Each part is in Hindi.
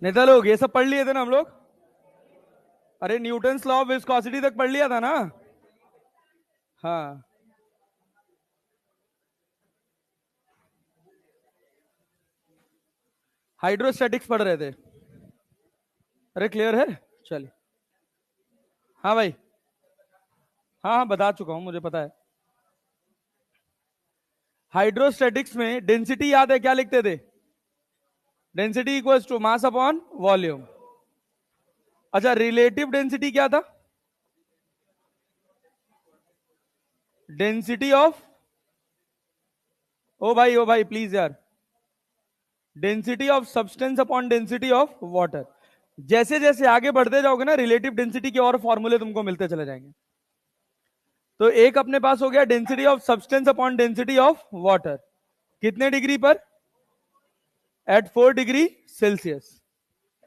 नेता लोग ये सब पढ़ लिए थे ना हम लोग? अरे न्यूटन्स लॉ ऑफ विस्कोसिटी तक पढ़ लिया था ना? हाँ, हाइड्रोस्टैटिक्स पढ़ रहे थे। अरे क्लियर है? चलिए। हाँ भाई। हाँ हाँ, बता चुका हूं, मुझे पता है। हाइड्रोस्टैटिक्स में डेंसिटी याद है क्या लिखते थे? Density equals to mass upon volume. अच्छा, रिलेटिव डेंसिटी क्या था? डेंसिटी ऑफ, ओ भाई प्लीज यार, density of substance upon density of water. जैसे जैसे आगे बढ़ते जाओगे ना, रिलेटिव डेंसिटी के और फॉर्मूले तुमको मिलते चले जाएंगे। तो एक अपने पास हो गया density of substance upon density of water, कितने डिग्री पर? At 4 degree Celsius.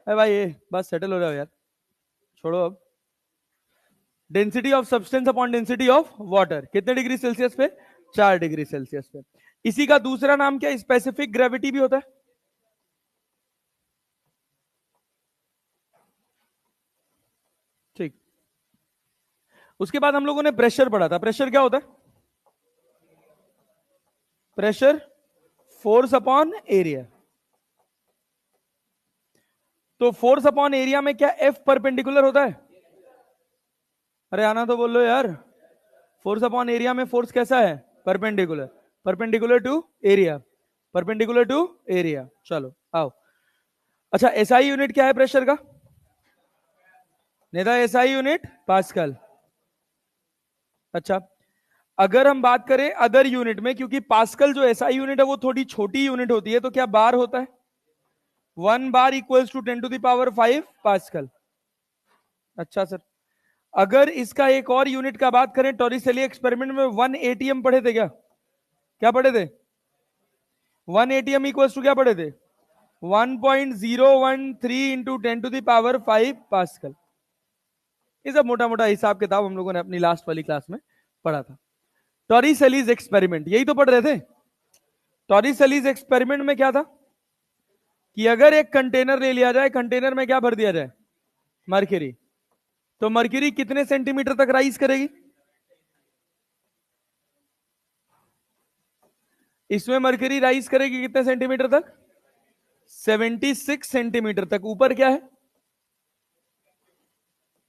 अरे भाई ये बस सेटल हो जाओ यार, छोड़ो अब। Density of substance upon density of water कितने डिग्री सेल्सियस पे? 4 डिग्री सेल्सियस पे। इसी का दूसरा नाम क्या? स्पेसिफिक ग्रेविटी भी होता है। ठीक। उसके बाद हम लोगों ने प्रेशर पढ़ा था। प्रेशर क्या होता है? Pressure force upon area. तो फोर्स अपॉन एरिया में क्या एफ परपेंडिकुलर होता है? अरे आना तो बोलो यार। फोर्स अपॉन एरिया में फोर्स कैसा है? Perpendicular. Perpendicular to area, perpendicular to area. चलो आओ। अच्छा, एसआई यूनिट क्या है प्रेशर का? नेता एसआई यूनिट पास्कल। अच्छा, अगर हम बात करें अदर यूनिट में, क्योंकि पास्कल जो एसआई यूनिट है वो थोड़ी छोटी यूनिट होती है, तो क्या बार होता है? 1 बार इक्वल्स टू 10⁵ पास्कल। अच्छा सर, अगर इसका एक और यूनिट का बात करें, टॉरिसेली एक्सपेरिमेंट में 1 एटीएम पढ़े थे क्या? क्या पढ़े थे? 1 एटीएम इक्वल्स टू क्या पढ़े थे? 1.013 इंटू 10⁵ पास्कल। ये सब मोटा मोटा हिसाब किताब हम लोगों ने अपनी लास्ट वाली क्लास में पढ़ा था। टॉरिसेलीज एक्सपेरिमेंट यही तो पढ़ रहे थे। टॉरिसेलीज एक्सपेरिमेंट में क्या था कि अगर एक कंटेनर ले लिया जाए, कंटेनर में क्या भर दिया जाए? मर्क्यूरी। तो मर्क्यूरी कितने सेंटीमीटर तक राइज करेगी? इसमें मर्क्यूरी राइज करेगी कितने सेंटीमीटर तक? 76 सेंटीमीटर तक। ऊपर क्या है?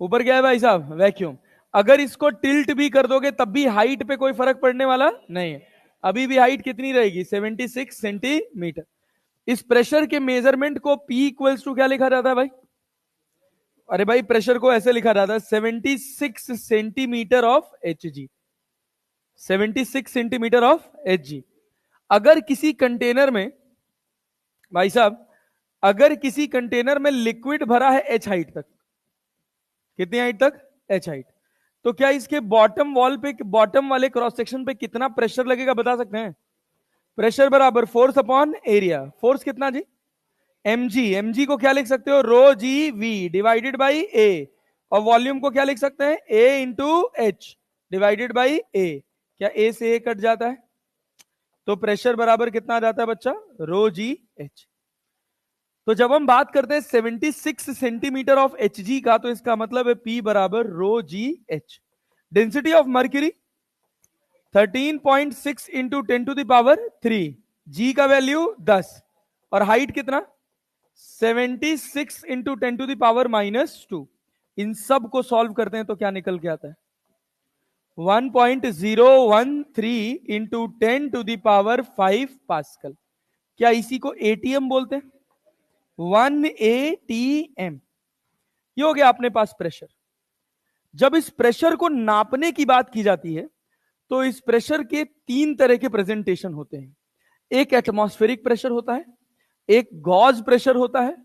ऊपर क्या है भाई साहब? वैक्यूम। अगर इसको टिल्ट भी कर दोगे तब भी हाइट पे कोई फर्क पड़ने वाला नहीं है। अभी भी हाइट कितनी रहेगी? 76 सेंटीमीटर। इस प्रेशर के मेजरमेंट को P इक्वल्स टू क्या लिखा जाता है भाई? अरे भाई प्रेशर को ऐसे लिखा जाता है 76 centimetre of H G. 76 centimetre of H G. अगर किसी कंटेनर में भाई साहब, अगर किसी कंटेनर में लिक्विड भरा है एच हाइट तक, कितनी हाइट तक? H height. तो क्या इसके बॉटम वॉल पे, बॉटम वाले क्रॉस सेक्शन पे कितना प्रेशर लगेगा बता सकते हैं? प्रेशर बराबर फोर्स अपॉन एरिया। फोर्स कितना जी? mg। mg को क्या लिख सकते हो? Rho g v divided by a. और वॉल्यूम को क्या लिख सकते हैं? a into h divided by a. क्या a से a कट जाता है? तो प्रेशर बराबर कितना आ जाता है बच्चा? रो जी एच। तो जब हम बात करते हैं 76 सेंटीमीटर ऑफ एच जी का, तो इसका मतलब है P बराबर रो g H. Density of mercury 13.6 into 10⁻3। जी का वैल्यू 10 और हाइट कितना? 76 इंटू 10⁻⁻²। इन सब को सॉल्व करते हैं तो क्या निकल के आता है? 1.013 इंटू 10⁵ पास्कल। क्या इसी को एटीएम बोलते हैं? 1 एटीएम। ये हो गया अपने पास प्रेशर। जब इस प्रेशर को नापने की बात की जाती है तो इस प्रेशर के 3 तरह के प्रेजेंटेशन होते हैं। एक एटमॉस्फेरिक प्रेशर होता है, एक गॉज प्रेशर होता है,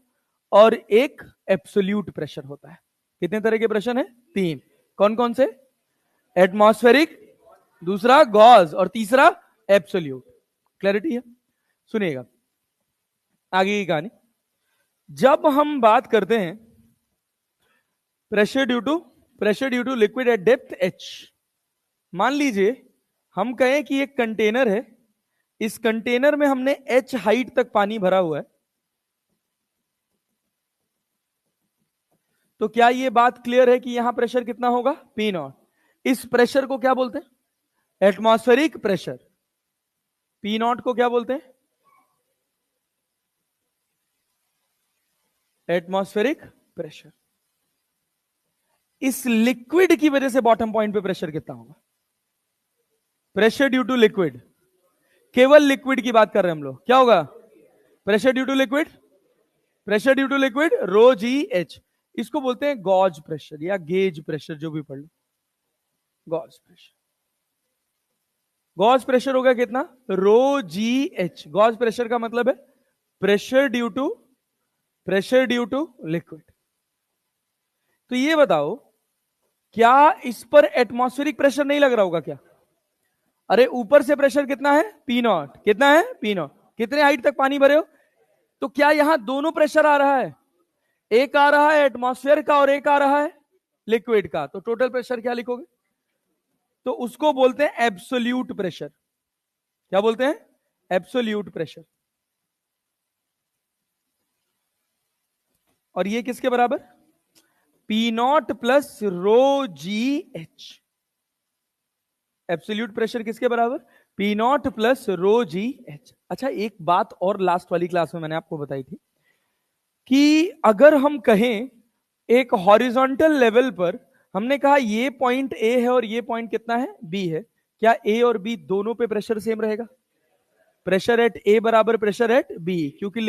और एक एब्सोल्यूट प्रेशर होता है। कितने तरह के प्रेशर हैं? 3। कौन कौन से? एटमॉस्फेरिक, दूसरा गॉज, और तीसरा एब्सोल्यूट। क्लैरिटी है? सुनिएगा आगे की कहानी। जब हम बात करते हैं pressure due to liquid at depth h, मान लीजिए हम कहें कि एक कंटेनर है, इस कंटेनर में हमने एच हाइट तक पानी भरा हुआ है। तो क्या ये बात क्लियर है कि यहां प्रेशर कितना होगा? P not. इस प्रेशर को क्या बोलते हैं? Atmospheric pressure. पी नॉट को क्या बोलते हैं? Atmospheric pressure. इस लिक्विड की वजह से बॉटम पॉइंट पे प्रेशर कितना होगा? प्रेशर ड्यू टू लिक्विड, केवल लिक्विड की बात कर रहे हैं हम लोग, क्या होगा? Pressure due to liquid, pressure due to liquid rho g h. इसको बोलते हैं गॉज प्रेशर या गेज प्रेशर, जो भी पढ़ लो। गॉज प्रेशर, गॉज प्रेशर होगा कितना? Rho g h. Gauge pressure का मतलब है प्रेशर ड्यू टू लिक्विड। तो ये बताओ, क्या इस पर एटमॉस्फेरिक प्रेशर नहीं लग रहा होगा क्या? अरे ऊपर से प्रेशर कितना है? P not. कितना है? P not. कितने हाइट तक पानी भरे हो? तो क्या यहां दोनों प्रेशर आ रहा है? एक आ रहा है एटमॉस्फेयर का और एक आ रहा है लिक्विड का। तो टोटल प्रेशर क्या लिखोगे? तो उसको बोलते हैं एब्सोल्यूट प्रेशर। क्या बोलते हैं? Absolute pressure. और ये किसके बराबर? P not plus rho g h. Absolute pressure किसके बराबर? P not plus rho g H. अच्छा, एक बात और लास्ट वाली क्लास में मैंने आपको बताई थी कि अगर हम कहें एक हॉरिजॉन्टल लेवल पर, हमने कहा ये पॉइंट ए है और ये पॉइंट कितना है? बी है। क्या ए और बी दोनों पे प्रेशर सेम रहेगा? प्रेशर एट ए बराबर प्रेशर एट बी, क्योंकि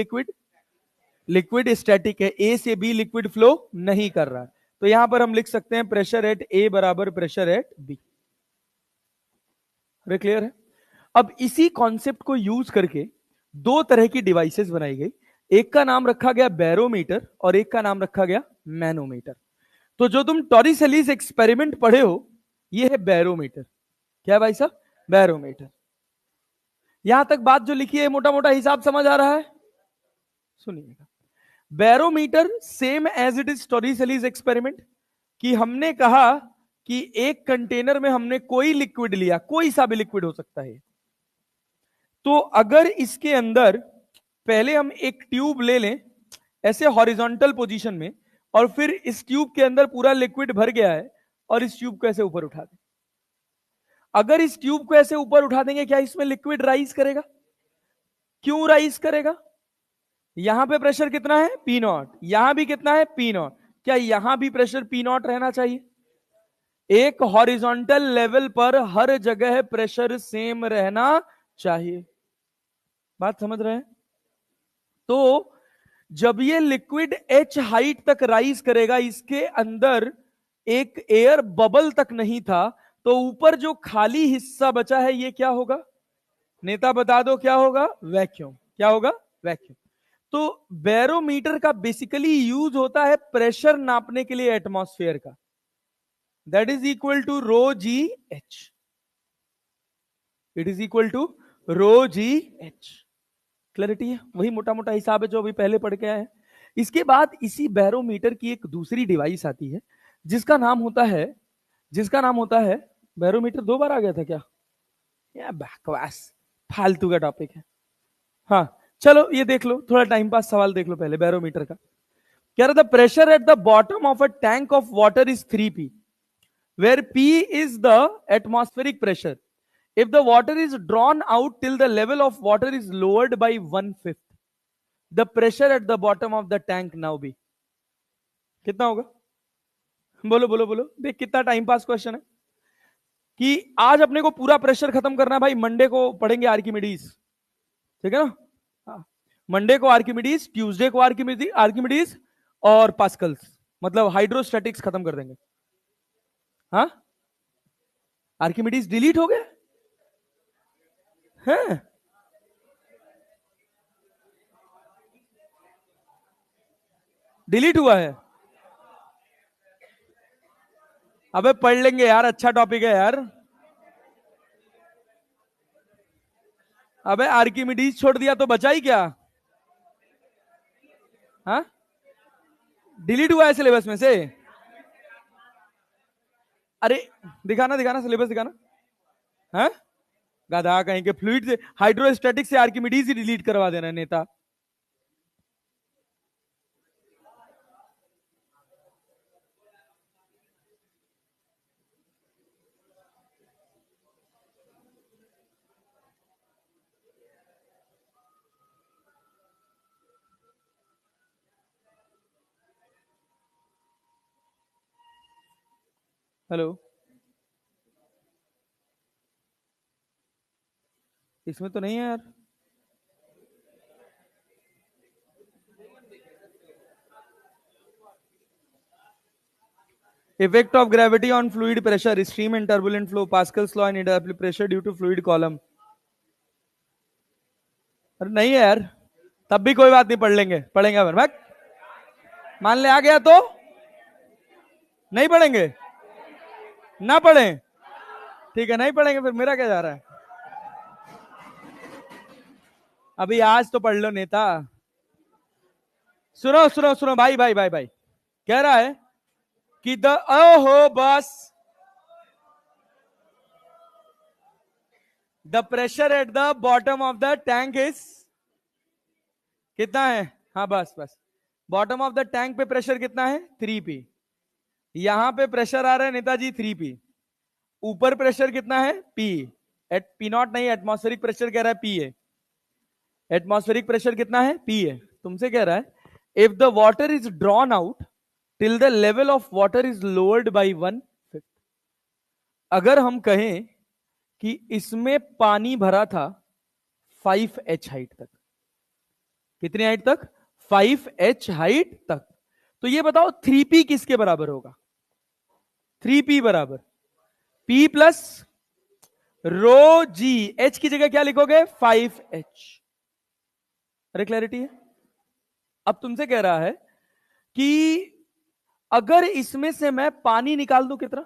लिक्विड स्टैटिक है, ए से बी लिक्विड फ्लो नहीं कर रहा है। तो यहां पर हम लिख सकते हैं प्रेशर एट ए बराबर प्रेशर एट बी। क्लियर है? अब इसी कॉन्सेप्ट को यूज करके दो तरह की डिवाइसेस बनाई गई। एक का नाम रखा गया बैरोमीटर और एक का नाम रखा गया मैनोमीटर। तो जो तुम टॉरिसेलीज एक्सपेरिमेंट पढ़े हो, ये है बैरोमीटर। क्या है भाई साहब? बैरोमीटर। यहां तक बात जो लिखी है मोटा मोटा हिसाब समझ आ रहा है? सुनिएगा। Barometer same as it is Torricelli's experiment, कि हमने कहा कि एक कंटेनर में हमने कोई लिक्विड लिया, कोई सा भी लिक्विड हो सकता है। तो अगर इसके अंदर पहले हम एक ट्यूब ले लें ऐसे हॉरिजॉन्टल पोजीशन में, और फिर इस ट्यूब के अंदर पूरा लिक्विड भर गया है, और इस ट्यूब को ऐसे ऊपर उठा दें। अगर इस ट्यूब को ऐसे ऊपर उठा देंगे, क्या इसमें लिक्विड राइज करेगा? क्यों राइज करेगा? यहां पे प्रेशर कितना है? P not. यहां भी कितना है? P not. क्या यहां भी प्रेशर पी नॉट रहना चाहिए? एक हॉरिजॉन्टल लेवल पर हर जगह प्रेशर सेम रहना चाहिए। बात समझ रहे हैं? तो जब ये लिक्विड एच हाइट तक राइज करेगा, इसके अंदर एक एयर बबल तक नहीं था, तो ऊपर जो खाली हिस्सा बचा है ये क्या होगा? नेता बता दो क्या होगा? वैक्यूम। क्या होगा? वैक्यूम। तो बैरोमीटर का बेसिकली यूज होता है प्रेशर नापने के लिए एटमॉस्फेयर का। That is equal to rho g h. It is equal to rho g h. Clarity है? वही मोटा मोटा हिसाब है जो अभी पहले पढ़ के आए हैं। इसके बाद इसी बैरोमीटर की एक दूसरी डिवाइस आती है जिसका नाम होता है बैरोमीटर। दो बार आ गया था क्या? या बकवास, फालतू का टॉपिक है। हाँ चलो ये देख लो, थोड़ा टाइम पास सवाल देख लो पहले बैरोमीटर का। क्या रहा था? Pressure at the bottom of a tank of water is 3p, where P is the atmospheric pressure. If the water is drawn out till the level of water is lowered by 1/5, the pressure at the bottom of the tank now be कितना होगा? बोलो बोलो बोलो। देख कितना टाइम पास क्वेश्चन है कि आज अपने को पूरा प्रेशर खत्म करना है भाई। मंडे को पढ़ेंगे आर्किमिडीज, ठीक है ना? मंडे को आर्किमिडीज, ट्यूसडे को आर्किमिडीज और पास्कल्स, मतलब हाइड्रोस्टैटिक्स खत्म कर देंगे। हाँ, आर्किमिडीज डिलीट हो गया है? डिलीट हुआ है? अबे पढ़ लेंगे यार, अच्छा टॉपिक है यार। अबे आर्किमिडीज छोड़ दिया तो बचा ही क्या? हाँ, डिलीट हुआ है सिलेबस में से? अरे दिखाना दिखाना, सिलेबस दिखाना। हाँ, गधा कहीं के। फ्लूइड से, हाइड्रोस्टैटिक से आर्किमिडीज ही डिलीट करवा देना नेता। हेलो, इसमें तो नहीं है यार। Effect of gravity on fluid pressure, stream and turbulent flow, Pascal's law and internal pressure due to fluid column. अरे नहीं है यार, तब भी कोई बात नहीं, पढ़ लेंगे, पढ़ेंगे अपन। मैं मान ले आ गया तो नहीं पढ़ेंगे, ना पढ़ें, ठीक है, नहीं पढ़ेंगे, फिर मेरा क्या जा रहा है। अभी आज तो पढ़ लो नेता। सुनो सुनो सुनो भाई भाई भाई भाई, कह रहा है कि द ओहो बस the pressure at the bottom of the tank is कितना है। हाँ बस बस, बॉटम ऑफ द टैंक पे प्रेशर कितना है 3p। यहां पे प्रेशर आ रहा है नेताजी 3p, ऊपर प्रेशर कितना है p, एट पी नॉट नहीं, एटमॉस्फेरिक प्रेशर कह रहा है p है। एटमॉस्फेरिक प्रेशर कितना है p है। तुमसे कह रहा है if the water is drawn out till the level of water is lowered by 1/5। अगर हम कहें कि इसमें पानी भरा था 5h हाइट तक, कितनी हाइट तक, 5h हाइट तक, तो ये बताओ 3p किसके बराबर होगा। 3p बराबर p प्लस रो जी, h की जगह क्या लिखोगे 5h। अरे क्लैरिटी है। अब तुमसे कह रहा है कि अगर इसमें से मैं पानी निकाल दूं कितना,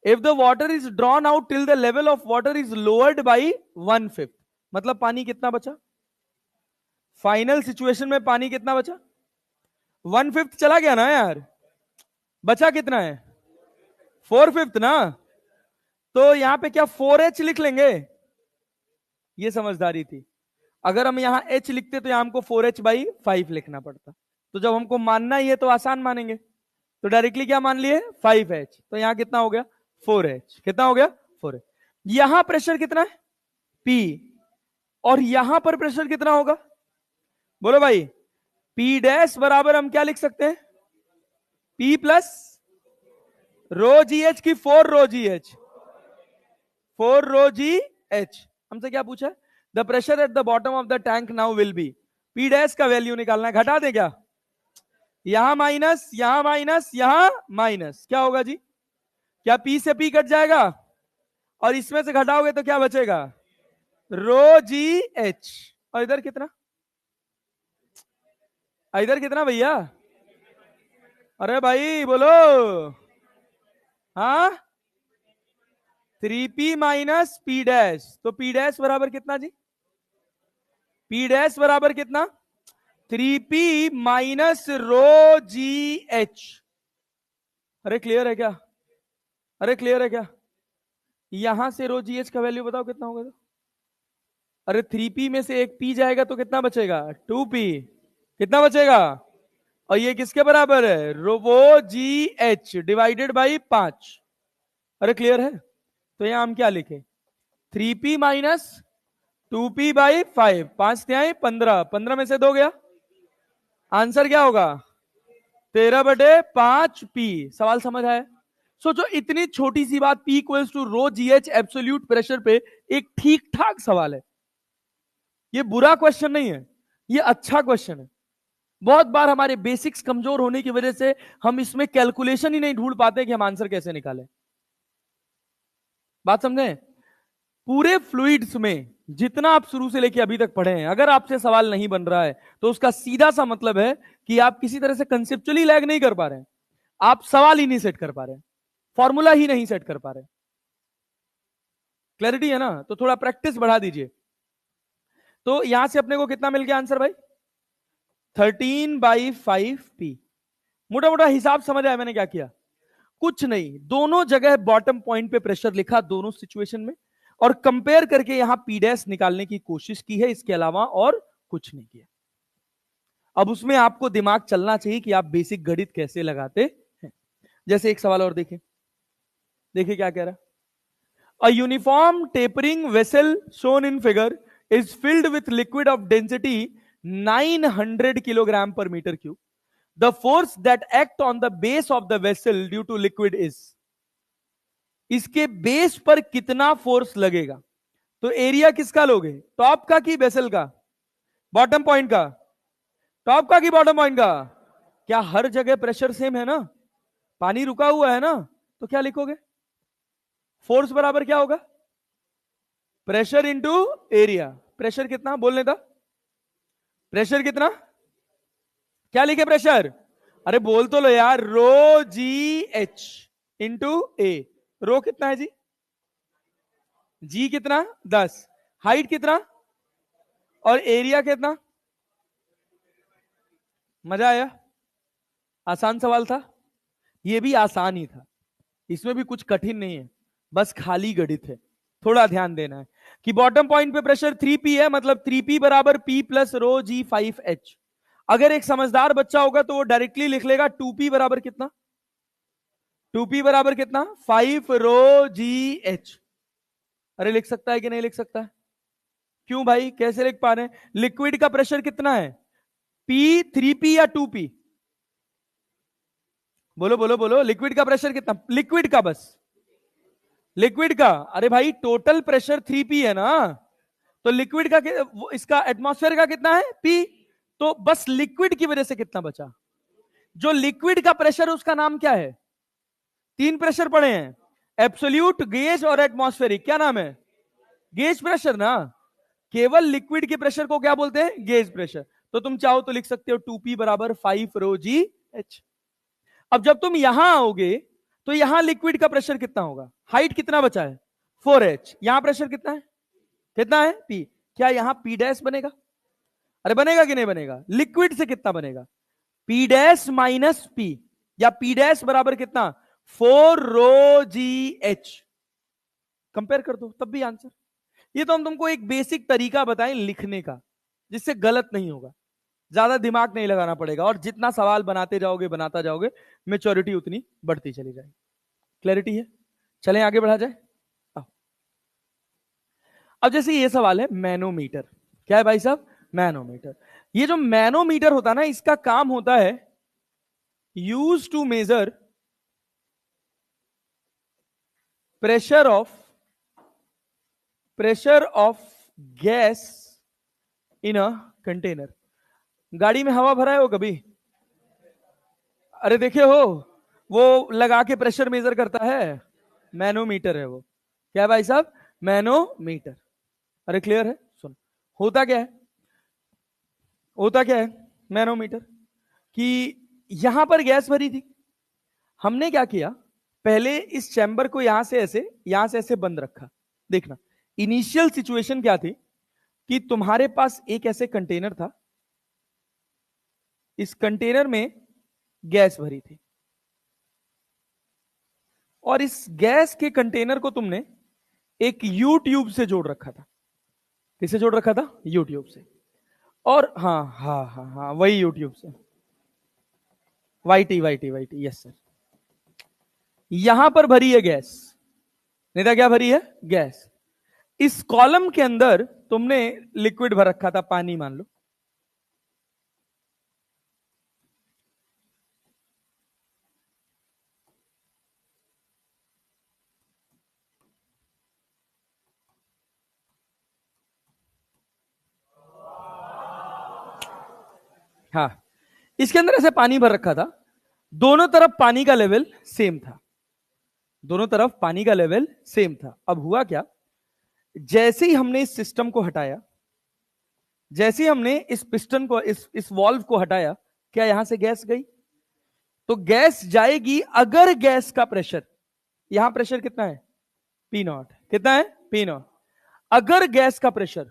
if the water is drawn out till the level of water is lowered by 1/5, मतलब पानी कितना बचा, फाइनल सिचुएशन में पानी कितना बचा, 1/5 चला गया ना यार, बचा कितना है 4/5 ना। तो यहां पे क्या 4h लिख लेंगे, ये समझदारी थी। अगर हम यहां h लिखते तो यहां हमको 4h/5 लिखना पड़ता। तो जब हमको मानना ही है तो आसान मानेंगे, तो डायरेक्टली क्या मान लिए 5h, तो यहां कितना हो गया 4h, कितना हो गया 4h। यहां प्रेशर कितना है P, और यहां पर प्रेशर कितना होगा, बोलो भाई। P डैश बराबर हम क्या लिख सकते हैं, P plus rho g h की 4 रो जी एच, 4 रो जी एच। हमसे क्या पूछा है, the pressure at the bottom of the tank now will be, P dash का वैल्यू निकालना है, घटा दे क्या, यहां माइनस, यहां माइनस, यहां माइनस, क्या होगा जी, क्या P से P कट जाएगा, और इसमें से घटाओगे तो क्या बचेगा रो जी एच। और इधर कितना, इधर कितना भैया, अरे भाई बोलो, हाँ 3p माइनस P डैश, तो P डैश बराबर कितना जी, P डैश बराबर कितना 3p minus rho g H. अरे क्लियर है क्या, अरे क्लियर है क्या, यहां से रो जी एच का वैल्यू बताओ कितना होगा। तो अरे 3p में से एक p जाएगा तो कितना बचेगा 2p, कितना बचेगा, और ये किसके बराबर है rho g H divided by 5। अरे क्लियर है। तो यहां हम क्या लिखे 3p माइनस 2p/5, 5 क्या है 15, 15 में से 2 गया, आंसर क्या होगा 13/5p। सवाल समझ आया। सोचो इतनी छोटी सी बात P equals to rho g h absolute pressure पे एक ठीक ठाक सवाल है। ये बुरा क्वेश्चन नहीं है, ये अच्छा क्वेश्चन है। बहुत बार हमारे बेसिक्स कमजोर होने की वजह से हम इसमें कैलकुलेशन ही नहीं ढूंढ पाते कि हम आंसर कैसे निकालें। बात समझे। पूरे फ्लूइड्स में जितना आप शुरू से लेके अभी तक पढ़े हैं, अगर आपसे सवाल नहीं बन रहा है तो उसका सीधा सा मतलब है कि आप किसी तरह से कंसेप्चुअली लैग नहीं कर पा रहे हैं, आप सवाल ही नहीं सेट कर पा रहे हैं, फॉर्मूला ही नहीं सेट कर पा रहे। क्लैरिटी है ना। तो थोड़ा प्रैक्टिस बढ़ा दीजिए। तो यहां से अपने को कितना मिल गया आंसर भाई 13/5p। मोटा मोटा हिसाब समझ आया मैंने क्या किया, कुछ नहीं, दोनों जगह बॉटम पॉइंट पे प्रेशर लिखा दोनों सिचुएशन में, और कंपेयर करके यहां पी डैश निकालने की कोशिश की है, इसके अलावा और कुछ नहीं किया। अब उसमें आपको दिमाग चलना चाहिए कि आप बेसिक गणित कैसे लगाते हैं। जैसे एक सवाल और देखें, देखिए क्या कह रहा है। A uniform tapering vessel shown in figure is filled with liquid of density 900 kilogram per meter cube. The force that act on the base of the vessel due to liquid is, इसके बेस पर कितना फोर्स लगेगा। तो एरिया किसका लोगे, टॉप का कि बेसल का, बॉटम पॉइंट का, टॉप का कि बॉटम पॉइंट का। क्या हर जगह प्रेशर सेम है ना, पानी रुका हुआ है ना, तो क्या लिखोगे, फोर्स बराबर क्या होगा, प्रेशर इंटू एरिया। प्रेशर कितना बोलने था, प्रेशर कितना, क्या लिखे प्रेशर, अरे बोल तो लो यार, रो जी एच इंटू ए। रो कितना है जी, जी कितना 10, हाइट कितना, और एरिया कितना। मजा आया, आसान सवाल था, ये भी आसान ही था, इसमें भी कुछ कठिन नहीं है, बस खाली गणित है। थोड़ा ध्यान देना है कि बॉटम पॉइंट पे प्रेशर 3P है, मतलब 3P बराबर P प्लस रो जी 5H। अगर एक समझदार बच्चा होगा तो वो डायरेक्टली लिख लेगा 2P बराबर कितना, 2P बराबर कितना 5 रो जी एच। अरे लिख सकता है कि नहीं लिख सकता है, क्यों भाई कैसे लिख पा रहे हैं, लिक्विड का प्रेशर कितना है, P 3P या 2P, बोलो बोलो बोलो, लिक्विड का प्रेशर कितना, लिक्विड का बस, लिक्विड का, अरे भाई टोटल प्रेशर 3P है ना, तो लिक्विड का इसका एटमॉस्फेयर का कितना है P, तो बस लिक्विड की वजह से कितना बचा, जो लिक्विड का प्रेशर है उसका नाम क्या है, तीन प्रेशर पड़े हैं, एब्सोल्यूट, गेज और एटमॉस्फेरिक, क्या नाम है, गेज प्रेशर ना, केवल लिक्विड के प्रेशर को क्या बोलते हैं, गेज प्रेशर। तो तुम चाहो तो लिख सकते हो 2P बराबर 5 रो जी एच। अब जब तुम यहां आओगे तो यहां लिक्विड का प्रेशर कितना होगा, हाइट कितना बचा है 4H, यहां प्रेशर कितना है, कितना है P, क्या यहां P डैश बनेगा, अरे बनेगा कि नहीं बनेगा, लिक्विड से कितना बनेगा, P डैश माइनस P, या P डैश बराबर कितना 4 रो जी एच। कंपेयर कर दो तब भी आंसर। ये तो हम तुमको एक बेसिक तरीका बताएं लिखने का, जिससे गलत नहीं होगा, ज्यादा दिमाग नहीं लगाना पड़ेगा, और जितना सवाल बनाते जाओगे बनाता जाओगे मेच्योरिटी उतनी बढ़ती चली जाएगी। क्लैरिटी है, चलें आगे बढ़ा जाए। अब जैसे ये सवाल है मैनोमीटर, क्या है भाई साहब, मैनोमीटर। ये जो मैनोमीटर होता है ना, इसका काम होता है use to measure pressure of gas in a container. गाड़ी में हवा भरा है वो कभी, अरे देखे हो, वो लगा के प्रेशर मेजर करता है, मैनोमीटर है वो, क्या भाई साहब, मैनोमीटर। अरे क्लियर है, सुन, होता क्या है, होता क्या है मैनोमीटर, कि यहां पर गैस भरी थी, हमने क्या किया, पहले इस चैम्बर को यहां से ऐसे बंद रखा। देखना इनिशियल सिचुएशन क्या थी, कि तुम्हारे पास एक ऐसे कंटेनर था, इस कंटेनर में गैस भरी थी, और इस गैस के कंटेनर को तुमने एक यू ट्यूब से जोड़ रखा था। किससे जोड़ रखा था, यू ट्यूब से। और हाँ हाँ हाँ हाँ वही यूट्यूब से, YT YT YT, yes sir. यहां पर भरी है गैस, नहीं था क्या भरी है गैस, इस कॉलम के अंदर तुमने लिक्विड भर रखा था, पानी मान लो। हाँ, इसके अंदर ऐसे पानी भर रखा था, दोनों तरफ पानी का लेवल सेम था, दोनों तरफ पानी का लेवल सेम था। अब हुआ क्या, जैसे ही हमने इस सिस्टम को हटाया, जैसे ही हमने इस पिस्टन को, इस वॉल्व को हटाया, क्या यहां से गैस गई, तो गैस जाएगी अगर गैस का प्रेशर, यहां प्रेशर कितना है P0, कितना है P0, अगर गैस का प्रेशर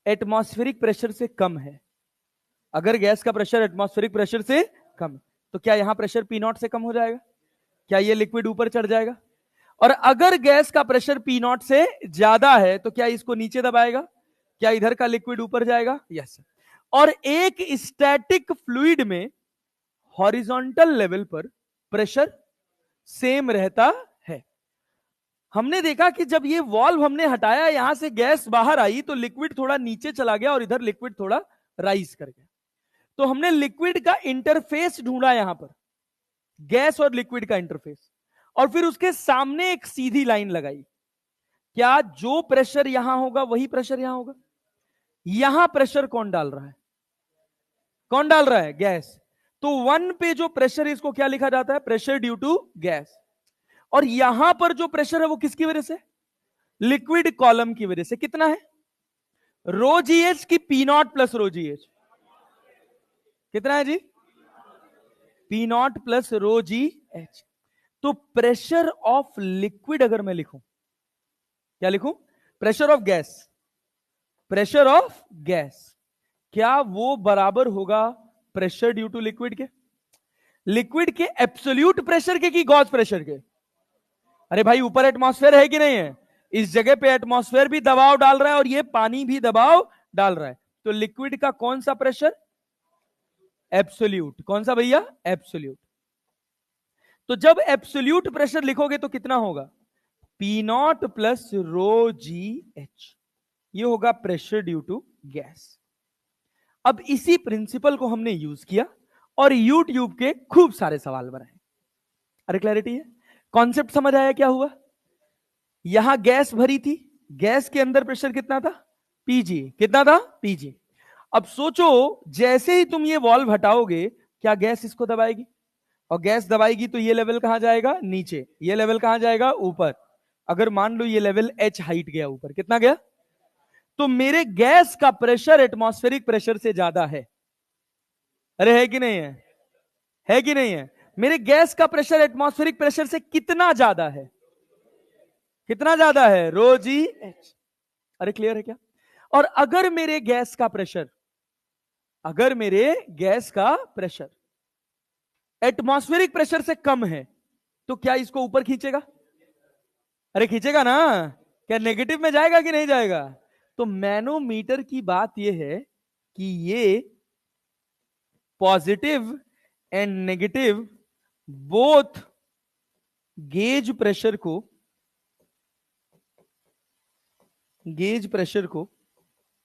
एटमॉस्फेरिक प्रेशर से कम है, अगर गैस का प्रेशर एटमॉस्फेरिक प्रेशर से कम है, तो क्या यहां प्रेशर P0 से कम हो जाएगा, क्या ये लिक्विड ऊपर चढ़ जाएगा, और अगर गैस का प्रेशर P0 से ज्यादा है तो क्या इसको नीचे दबाएगा, क्या इधर का लिक्विड ऊपर जाएगा, यस। और एक स्टैटिक फ्लूइड में हॉरिजॉन्टल लेवल पर प्रेशर सेम रहता है। हमने देखा कि जब ये वॉल्व हमने हटाया, यहां से गैस बाहर आई, तो लिक्विड थोड़ा नीचे चला गया और इधर लिक्विड थोड़ा राइज कर गया। तो हमने लिक्विड का इंटरफेस ढूंढा, यहां पर गैस और लिक्विड का इंटरफेस, और फिर उसके सामने एक सीधी लाइन लगाई, क्या जो प्रेशर यहां होगा वही प्रेशर यहां होगा? यहां प्रेशर कौन डाल रहा है? कौन डाल रहा है? गैस। तो 1 पे जो प्रेशर है इसको क्या लिखा जाता है? Pressure due to gas. और यहां पर जो प्रेशर है वो किसकी वजह से? लिक्विड कॉलम की वजह से। कितना है? रो जी एच की p not plus rho g h? कितना है जी? P not plus rho g h. तो प्रेशर ऑफ लिक्विड अगर मैं लिखूं, क्या लिखूं? Pressure of gas. Pressure of gas, क्या वो बराबर होगा प्रेशर ड्यू टू लिक्विड के? लिक्विड के एब्सोल्यूट प्रेशर के कि गॉस प्रेशर के? अरे भाई ऊपर एटमॉस्फेयर है कि नहीं है? इस जगह पे एटमॉस्फेयर भी दबाव डाल रहा है और ये पानी भी दबाव डाल रहा है। तो लिक्विड का कौन सा प्रेशर? एब्सोल्यूट। कौन सा भैया? एब्सोल्यूट। तो जब एब्सोल्यूट प्रेशर लिखोगे तो कितना होगा? P not plus rho g H. ये होगा प्रेशर ड्यू टू गैस। अब इसी प्रिंसिपल को हमने यूज किया और यूट्यूब के खूब सारे सवाल बनाए। अरे क्लैरिटी है? कॉन्सेप्ट समझ आया क्या हुआ? यहां गैस भरी थी, गैस के अंदर प्रेशर कितना था? पीजी। कितना था? पीजी। अब सोचो, जैसे ही तुम ये वॉल्व हटाओगे, क्या गैस इसको दबाएगी? और गैस दबाएगी तो ये लेवल कहां जाएगा? नीचे। ये लेवल कहां जाएगा? ऊपर। अगर मान लो ये लेवल h हाइट गया ऊपर, कितना गया? तो मेरे गैस का प्रेशर एटमॉस्फेरिक प्रेशर से ज्यादा है। अरे है कि नहीं है? है कि नहीं है? मेरे गैस का प्रेशर एटमॉस्फेरिक प्रेशर से कितना ज्यादा है? कितना ज्यादा है? Rho g H. अरे क्लियर है क्या? और अगर मेरे गैस का प्रेशर, अगर मेरे गैस का प्रेशर एटमॉस्फेरिक प्रेशर से कम है, तो क्या इसको ऊपर खींचेगा? अरे खींचेगा ना? क्या नेगेटिव में जाएगा कि नहीं जाएगा? तो मैनोमीटर की बात यह है कि ये positive and negative both gauge pressure को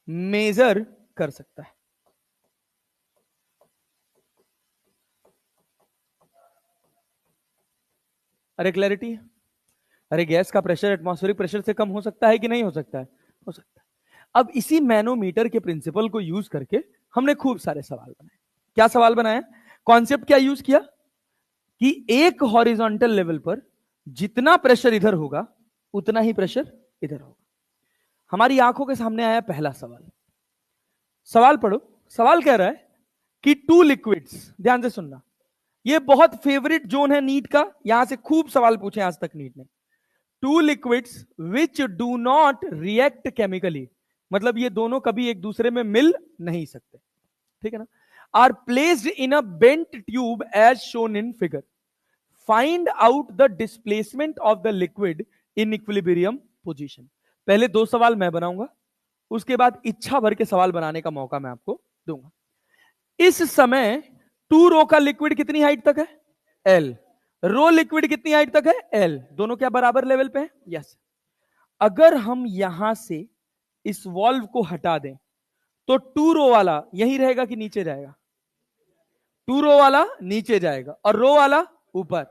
मेजर कर सकता है। अरे क्लैरिटी है? अरे गैस का प्रेशर एटमॉस्फेरिक प्रेशर से कम हो सकता है कि नहीं हो सकता है? हो सकता है। अब इसी मैनोमीटर के प्रिंसिपल को यूज करके हमने खूब सारे सवाल बनाए। क्या सवाल बनाया? कॉन्सेप्ट क्या यूज किया कि एक हॉरिजॉन्टल लेवल पर जितना प्रेशर इधर होगा उतना ही प्रेशर इधर होगा। हमारी आंखों के सामने आया पहला सवाल। सवाल पढ़ो। सवाल कह रहा है कि टू लिक्विड्स, ध्यान से सुनना, ये बहुत फेवरेट जोन है नीट का, यहां से खूब सवाल पूछे आज तक नीट ने। Two liquids which do not react chemically, मतलब ये दोनों कभी एक दूसरे में मिल नहीं सकते, ठीक है ना? Are placed in a bent tube as shown in figure. Find out the displacement of the liquid in equilibrium position. पहले दो सवाल मैं बनाऊंगा, उसके बाद इच्छा भर के सवाल बनाने का मौका मैं आपको दूंगा। इस समय टू रो का लिक्विड कितनी हाइट तक है? एल। रो लिक्विड कितनी हाइट तक है? एल। दोनों क्या बराबर लेवल पे है? यस। अगर हम यहां से इस वॉल्व को हटा दें तो टू रो वाला यहीं रहेगा कि नीचे जाएगा? टू रो वाला नीचे जाएगा और रो वाला ऊपर।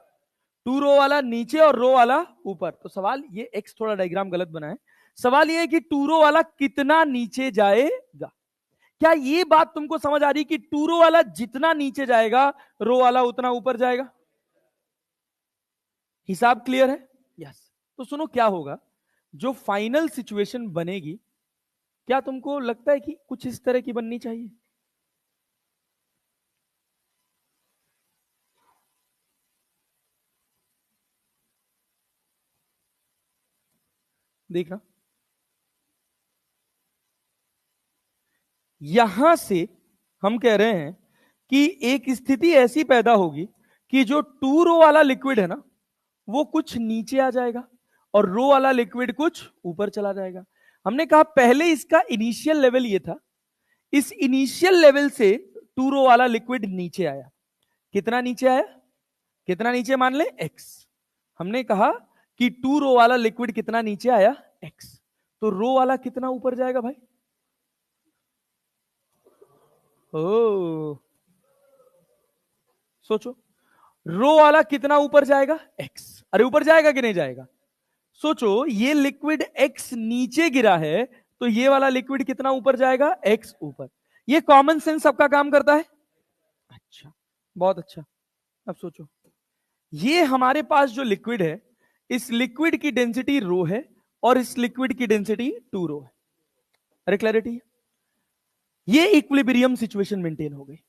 टू रो वाला नीचे और रो वाला ऊपर। तो सवाल ये, एक्स थोड़ा डायग्राम गलत बना है, सवाल ये है कि टू रो वाला कितना नीचे जाएगा। क्या ये बात तुमको समझ आ रही कि टू रो वाला जितना नीचे जाएगा रो वाला उतना ऊपर जाएगा? हिसाब क्लियर है? यस। तो सुनो क्या होगा, जो फाइनल सिचुएशन बनेगी, क्या तुमको लगता है कि कुछ इस तरह की बननी चाहिए? देखना, यहां से हम कह रहे हैं कि एक स्थिति ऐसी पैदा होगी कि जो टू रो वाला लिक्विड है ना, वो कुछ नीचे आ जाएगा और रो वाला लिक्विड कुछ ऊपर चला जाएगा। हमने कहा पहले इसका इनिशियल लेवल ये था, इस इनिशियल लेवल से टू रो वाला लिक्विड नीचे आया। कितना नीचे आया? कितना नीचे? मान ले एक्स। हमने कहा कि टू रो वाला लिक्विड कितना नीचे आया? एक्स। तो रो वाला कितना ऊपर जाएगा भाई? ओ सोचो, रो वाला कितना ऊपर जाएगा? एक्स। अरे ऊपर जाएगा कि नहीं जाएगा? सोचो, ये लिक्विड x नीचे गिरा है तो ये वाला लिक्विड कितना ऊपर जाएगा? x ऊपर। ये कॉमन सेंस सबका काम करता है। अच्छा, बहुत अच्छा। अब सोचो, ये हमारे पास जो लिक्विड है, इस लिक्विड की डेंसिटी रो है और इस लिक्विड की डेंसिटी 2 रो है। अरे क्लैरिटी है? ये इक्विलिब्रियम सिचुएशन मेंटेन हो गई।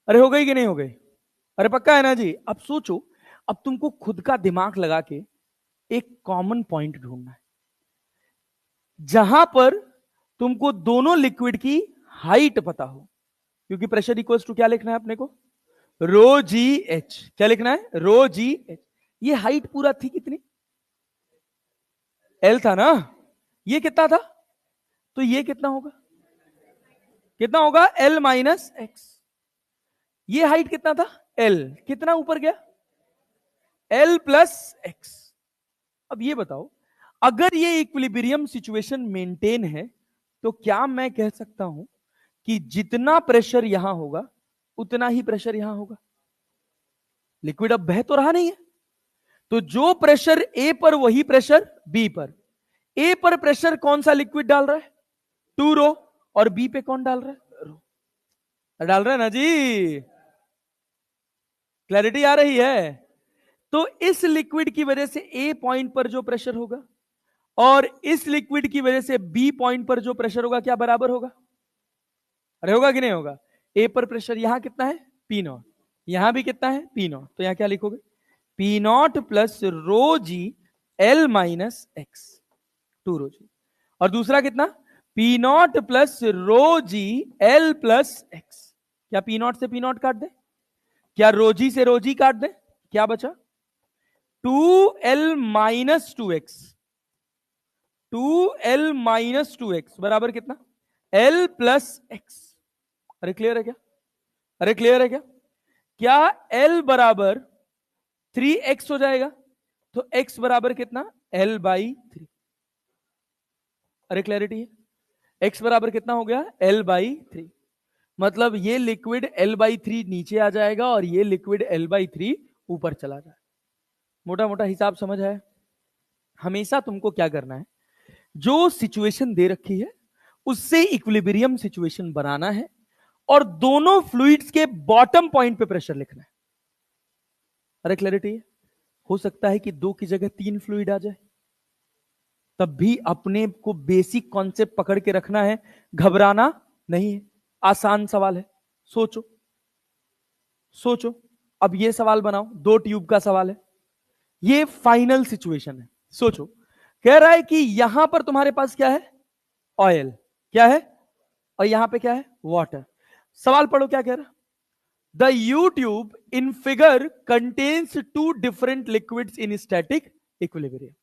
अरे हो गई कि नहीं हो गई? अरे पक्का है ना जी? अब सोचो, अब तुमको खुद का दिमाग लगा के एक कॉमन पॉइंट ढूंढना है जहां पर तुमको दोनों लिक्विड की हाइट पता हो, क्योंकि प्रेशर इक्वल्स टू क्या लिखना है अपने को? रो जी एच। क्या लिखना है? Rho g H. ये हाइट पूरा थी कितनी? एल था ना? ये कितना था? तो ये कितना होगा? कितना होगा? L minus x. ये हाइट कितना था? एल। कितना ऊपर गया? L plus x. अब ये बताओ, अगर ये इक्विलिब्रियम सिचुएशन मेंटेन है तो क्या मैं कह सकता हूं कि जितना प्रेशर यहां होगा उतना ही प्रेशर यहां होगा? लिक्विड अब बह तो रहा नहीं है, तो जो प्रेशर ए पर वही प्रेशर बी पर। ए पर प्रेशर कौन सा लिक्विड डाल रहा है? 2 रो। और बी पे कौन डाल रहा है? रो। डाल रहा है ना जी? क्लैरिटी आ रही है? तो इस लिक्विड की वजह से ए पॉइंट पर जो प्रेशर होगा और इस लिक्विड की वजह से बी पॉइंट पर जो प्रेशर होगा, क्या बराबर होगा? अरे होगा कि नहीं होगा? ए पर प्रेशर यहां कितना है? P not. यहां भी कितना है? P not. तो यहां क्या लिखोगे? P not plus rho G L minus x, 2 रो जी। और दूसरा कितना? P not plus rho G L plus x. क्या पी नॉट से पी नॉट काट दे? क्या रोजी से रोजी काट दे? क्या बचा? 2l minus 2x। 2l minus 2x बराबर कितना? l plus x. अरे क्लियर है क्या? अरे क्लियर है क्या? क्या l बराबर 3x हो जाएगा? तो x बराबर कितना? l by 3। अरे क्लैरिटी है? x बराबर कितना हो गया? l by 3। मतलब ये लिक्विड l बाई 3 नीचे आ जाएगा और ये लिक्विड l बाई 3 ऊपर चला जाएगा। मोटा मोटा हिसाब समझ है? हमेशा तुमको क्या करना है, जो सिचुएशन दे रखी है उससे इक्विलिब्रियम सिचुएशन बनाना है और दोनों फ्लूइड्स के बॉटम पॉइंट पे प्रेशर लिखना है। अरे क्लैरिटी है? हो सकता है कि 2 की जगह 3 फ्लूइड आ जाए, तब भी अपने को बेसिक कॉन्सेप्ट पकड़ के रखना है, घबराना नहीं है। आसान सवाल है, सोचो सोचो। अब ये सवाल बनाओ, 2 ट्यूब का सवाल है, ये फाइनल सिचुएशन है। सोचो, कह रहा है कि यहां पर तुम्हारे पास क्या है? ऑयल। क्या है? और यहां पे क्या है? वाटर। सवाल पढ़ो क्या कह रहा? The you tube in figure contains 2 different liquids in static equilibrium.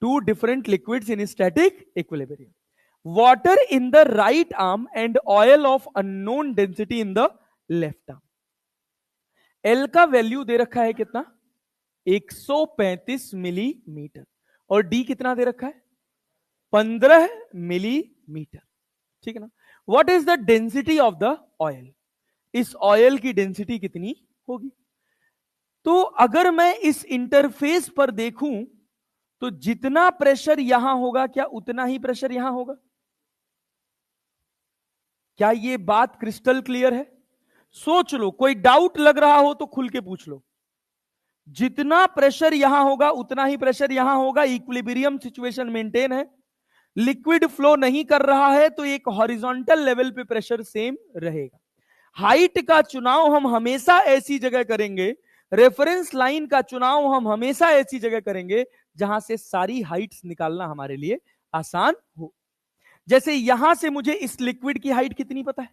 2 different liquids in static equilibrium. Water in the right arm and oil of unknown density in the left arm. L का वैल्यू दे रखा है कितना? 135 मिलीमीटर। और D कितना दे रखा है? 15 मिलीमीटर। ठीक है ना? What is the density of the oil? इस ऑयल की डेंसिटी कितनी होगी? तो अगर मैं इस इंटरफेस पर देखूं तो जितना प्रेशर यहां होगा, क्या उतना ही प्रेशर यहां होगा? क्या ये बात क्रिस्टल क्लियर है? सोच लो, कोई डाउट लग रहा हो तो खुल के पूछ लो। जितना प्रेशर यहां होगा उतना ही प्रेशर यहां होगा। इक्विलिब्रियम सिचुएशन मेंटेन है, लिक्विड फ्लो नहीं कर रहा है, तो एक हॉरिजॉन्टल लेवल पे प्रेशर सेम रहेगा। हाइट का चुनाव हम हमेशा ऐसी जगह करेंगे, रेफरेंस लाइन का चुनाव हम हमेशा ऐसी जगह करेंगे जहां से सारी हाइट्स निकालना हमारे लिए आसान हो। जैसे यहां से मुझे इस लिक्विड की हाइट कितनी पता है?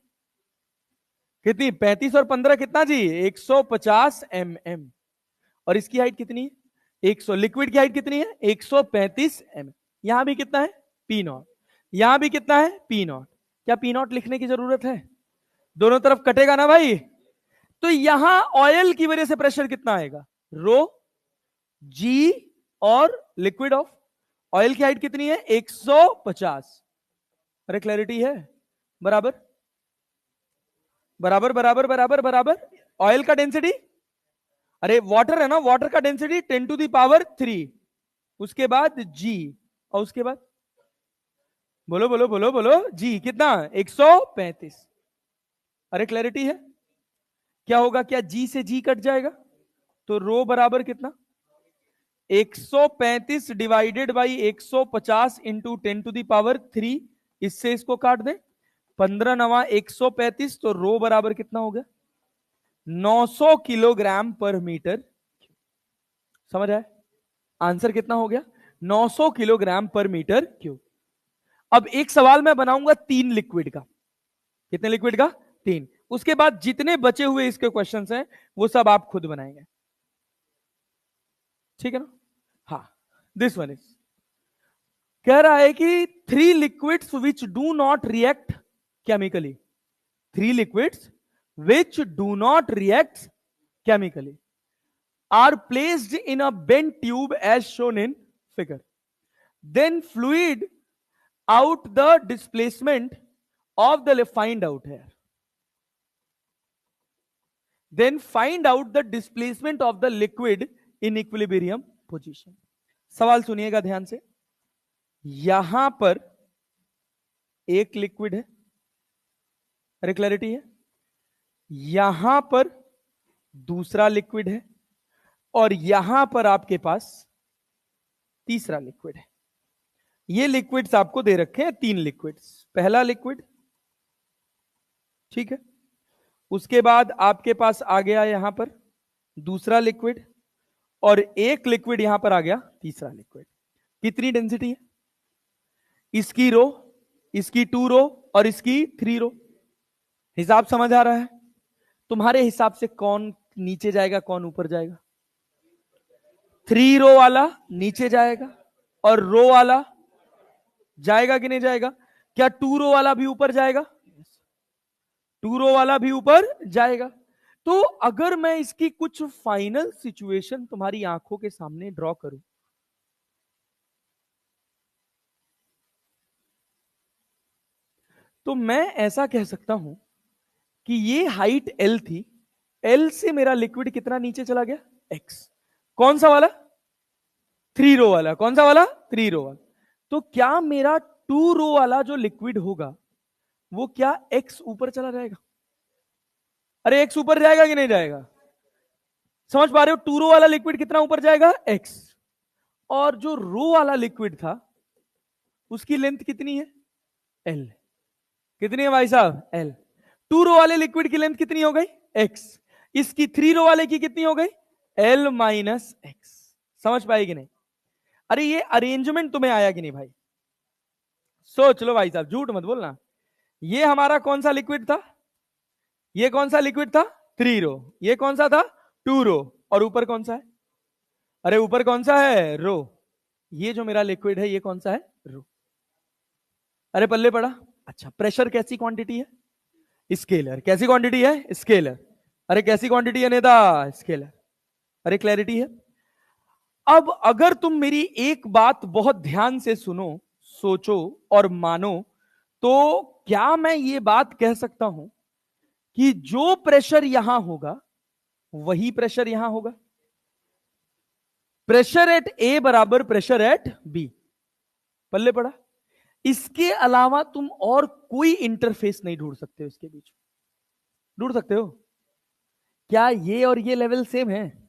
कितनी? 35 और 15 कितना जी? 150 mm। और इसकी हाइट कितनी है? 100। लिक्विड की हाइट कितनी है? 135 mm। यहां भी कितना है? P not. यहां भी कितना है? P not. क्या पी नॉट लिखने की जरूरत है? दोनों तरफ कटेगा ना भाई? तो यहां ऑयल की वजह से प्रेशर कितना आएगा? रो जी और लिक्विड ऑफ ऑयल की हाइट कितनी है? 150। अरे क्लैरिटी है? बराबर बराबर बराबर बराबर बराबर। ऑयल का डेंसिटी अरे वाटर है ना, वाटर का डेंसिटी 10⁻3, उसके बाद जी, और उसके बाद बोलो बोलो बोलो बोलो, जी कितना, 135। अरे क्लैरिटी है? क्या होगा, क्या जी से जी कट जाएगा? तो रो बराबर कितना, 135 डिवाइडेड बाई 150 इंटू 10⁻3। इससे इसको काट दें, 15 नवा 135, तो रो बराबर कितना हो गया, 900 किलोग्राम पर मीटर। समझ आए? आंसर कितना हो गया, 900 किलोग्राम पर मीटर क्यूब। अब एक सवाल मैं बनाऊंगा 3 लिक्विड का। कितने लिक्विड का, 3। उसके बाद जितने बचे हुए इसके क्वेश्चंस हैं वो सब आप खुद बनाएंगे, ठीक है ना? हाँ, दिस वन इज, कह रहा है कि 3 liquids which do not react chemically, 3 liquids which do not react chemically are placed in a bent tube as shown in figure. Then fluid out the displacement of the find out here. Then find out the displacement of the liquid in equilibrium position. सवाल सुनिएगा ध्यान से। यहां पर एक लिक्विड है, अरे क्लैरिटी है, यहां पर दूसरा लिक्विड है, और यहां पर आपके पास तीसरा लिक्विड है। ये लिक्विड्स आपको दे रखे हैं, 3 लिक्विड्स। पहला लिक्विड, ठीक है, उसके बाद आपके पास आ गया यहां पर दूसरा लिक्विड, और एक लिक्विड यहां पर आ गया तीसरा लिक्विड। कितनी डेंसिटी है इसकी, रो, इसकी 2 रो और इसकी 3 रो। हिसाब समझ आ रहा है? तुम्हारे हिसाब से कौन नीचे जाएगा, कौन ऊपर जाएगा? 3 रो वाला नीचे जाएगा, और रो वाला जाएगा कि नहीं जाएगा? क्या 2 रो वाला भी ऊपर जाएगा? 2 रो वाला भी ऊपर जाएगा। तो अगर मैं इसकी कुछ फाइनल सिचुएशन तुम्हारी आंखों के सामने ड्रॉ करूं, तो मैं ऐसा कह सकता हूं कि ये हाइट L थी, L से मेरा लिक्विड कितना नीचे चला गया, X। कौन सा वाला? 3 रो वाला। कौन सा वाला? 3 रो वाला। तो क्या मेरा 2 रो वाला जो लिक्विड होगा वो क्या X ऊपर चला जाएगा? अरे X ऊपर जाएगा कि नहीं जाएगा? समझ पा रहे हो? 2 रो वाला लिक्विड कितना ऊपर जाएगा, X। और जो रो वाला लिक्विड था उसकी लेंथ कितनी है, L। कितनी है भाई साहब, L। 2 रो वाले लिक्विड की लेंथ कितनी हो गई, X। इसकी 3 रो वाले की कितनी हो गई, L माइनस X। समझ पाए कि नहीं? अरे ये अरेंजमेंट तुम्हें आया कि नहीं भाई? सोच लो भाई साहब, झूठ मत बोलना। ये हमारा कौन सा लिक्विड था, ये कौन सा लिक्विड था, 3 रो। ये कौन सा था, 2 रो। और ऊपर कौन सा है, अरे ऊपर कौन सा है, रो। ये जो मेरा लिक्विड है ये कौन सा है, रो। अरे पल्ले पड़ा। अच्छा, प्रेशर कैसी क्वांटिटी है, स्केलर। कैसी क्वांटिटी है, स्केलर। अरे कैसी क्वांटिटी है नेता, स्केलर। अरे क्लैरिटी है? अब अगर तुम मेरी एक बात बहुत ध्यान से सुनो, सोचो और मानो, तो क्या मैं ये बात कह सकता हूं कि जो प्रेशर यहां होगा वही प्रेशर यहां होगा? प्रेशर एट ए बराबर प्रेशर एट बी। पल्ले पड़ा? इसके अलावा तुम और कोई इंटरफेस नहीं ढूंढ सकते हो इसके बीच। ढूंढ सकते हो? क्या ये और ये लेवल सेम है?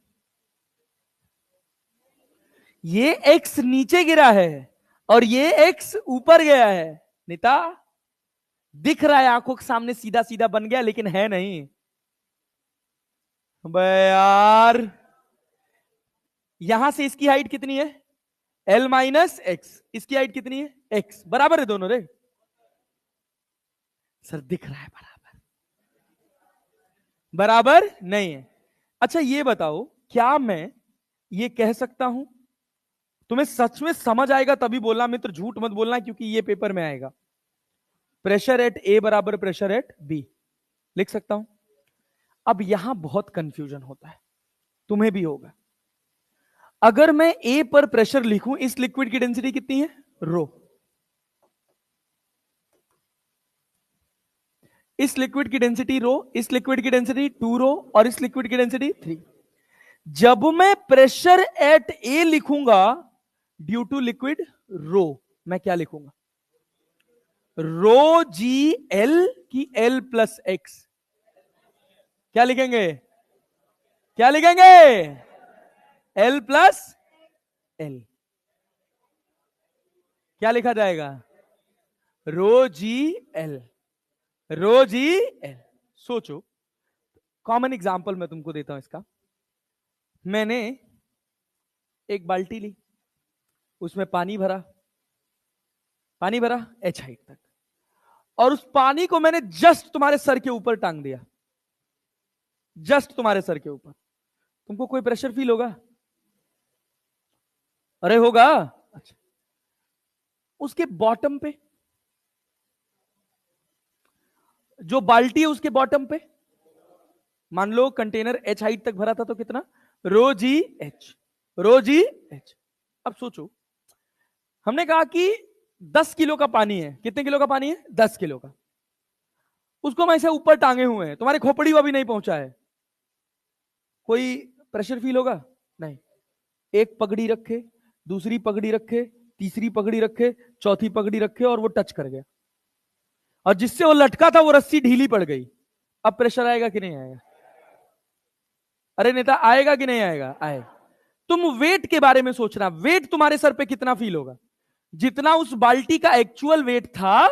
ये एक्स नीचे गिरा है और ये एक्स ऊपर गया है। नीता, दिख रहा है आंखों के सामने सीधा सीधा बन गया, लेकिन है नहीं बे यार। यहां से इसकी हाइट कितनी है, L माइनस एक्स। इसकी हाइट कितनी है, X। बराबर है दोनों रे? सर दिख रहा है बराबर? बराबर नहीं है। अच्छा ये बताओ, क्या मैं ये कह सकता हूं, तुम्हें सच में समझ आएगा तभी बोलना मित्र, झूठ मत बोलना, क्योंकि ये पेपर में आएगा। प्रेशर एट ए बराबर प्रेशर एट बी लिख सकता हूं। अब यहां बहुत कंफ्यूजन होता है, तुम्हें भी होगा। अगर मैं ए पर प्रेशर लिखूं, इस लिक्विड की डेंसिटी कितनी है, रो। इस लिक्विड की डेंसिटी रो, इस लिक्विड की डेंसिटी 2 रो, और इस लिक्विड की डेंसिटी 3। जब मैं प्रेशर एट ए लिखूंगा ड्यू टू लिक्विड रो, मैं क्या लिखूंगा? रो जी एल की एल प्लस एक्स? क्या लिखेंगे? क्या लिखेंगे? L plus L. क्या लिखा जाएगा? रो जी एल, रो जी एल। सोचो, कॉमन एग्जांपल मैं तुमको देता हूं इसका। मैंने एक बाल्टी ली, उसमें पानी भरा, पानी भरा एच हाइट तक, और उस पानी को मैंने जस्ट तुम्हारे सर के ऊपर टांग दिया, जस्ट तुम्हारे सर के ऊपर। तुमको कोई प्रेशर फील होगा? अरे होगा। अच्छा, उसके बॉटम पे, जो बाल्टी है उसके बॉटम पे, मान लो कंटेनर एच हाइट तक भरा था, तो कितना? रो जी एच, रो जी एच। अब सोचो, हमने कहा कि 10 किलो का पानी है। कितने किलो का पानी है? 10 किलो का। उसको हम ऐसे ऊपर टांगे हुए हैं, तुम्हारे खोपड़ी को भी नहीं पहुंचा है, कोई प्रेशर फील होगा? नहीं। एक पगड़ी रखे, दूसरी पगड़ी रखे, तीसरी पगड़ी रखे, चौथी पगड़ी रखे, और वो टच कर गया, और जिससे वो लटका था वो रस्सी ढीली पड़ गई। अब प्रेशर आएगा कि नहीं आएगा? अरे नेता, आएगा कि नहीं आएगा? आए। तुम वेट के बारे में सोचना, वेट तुम्हारे सर पे कितना फील होगा? जितना उस बाल्टी का एक्चुअल वेट था,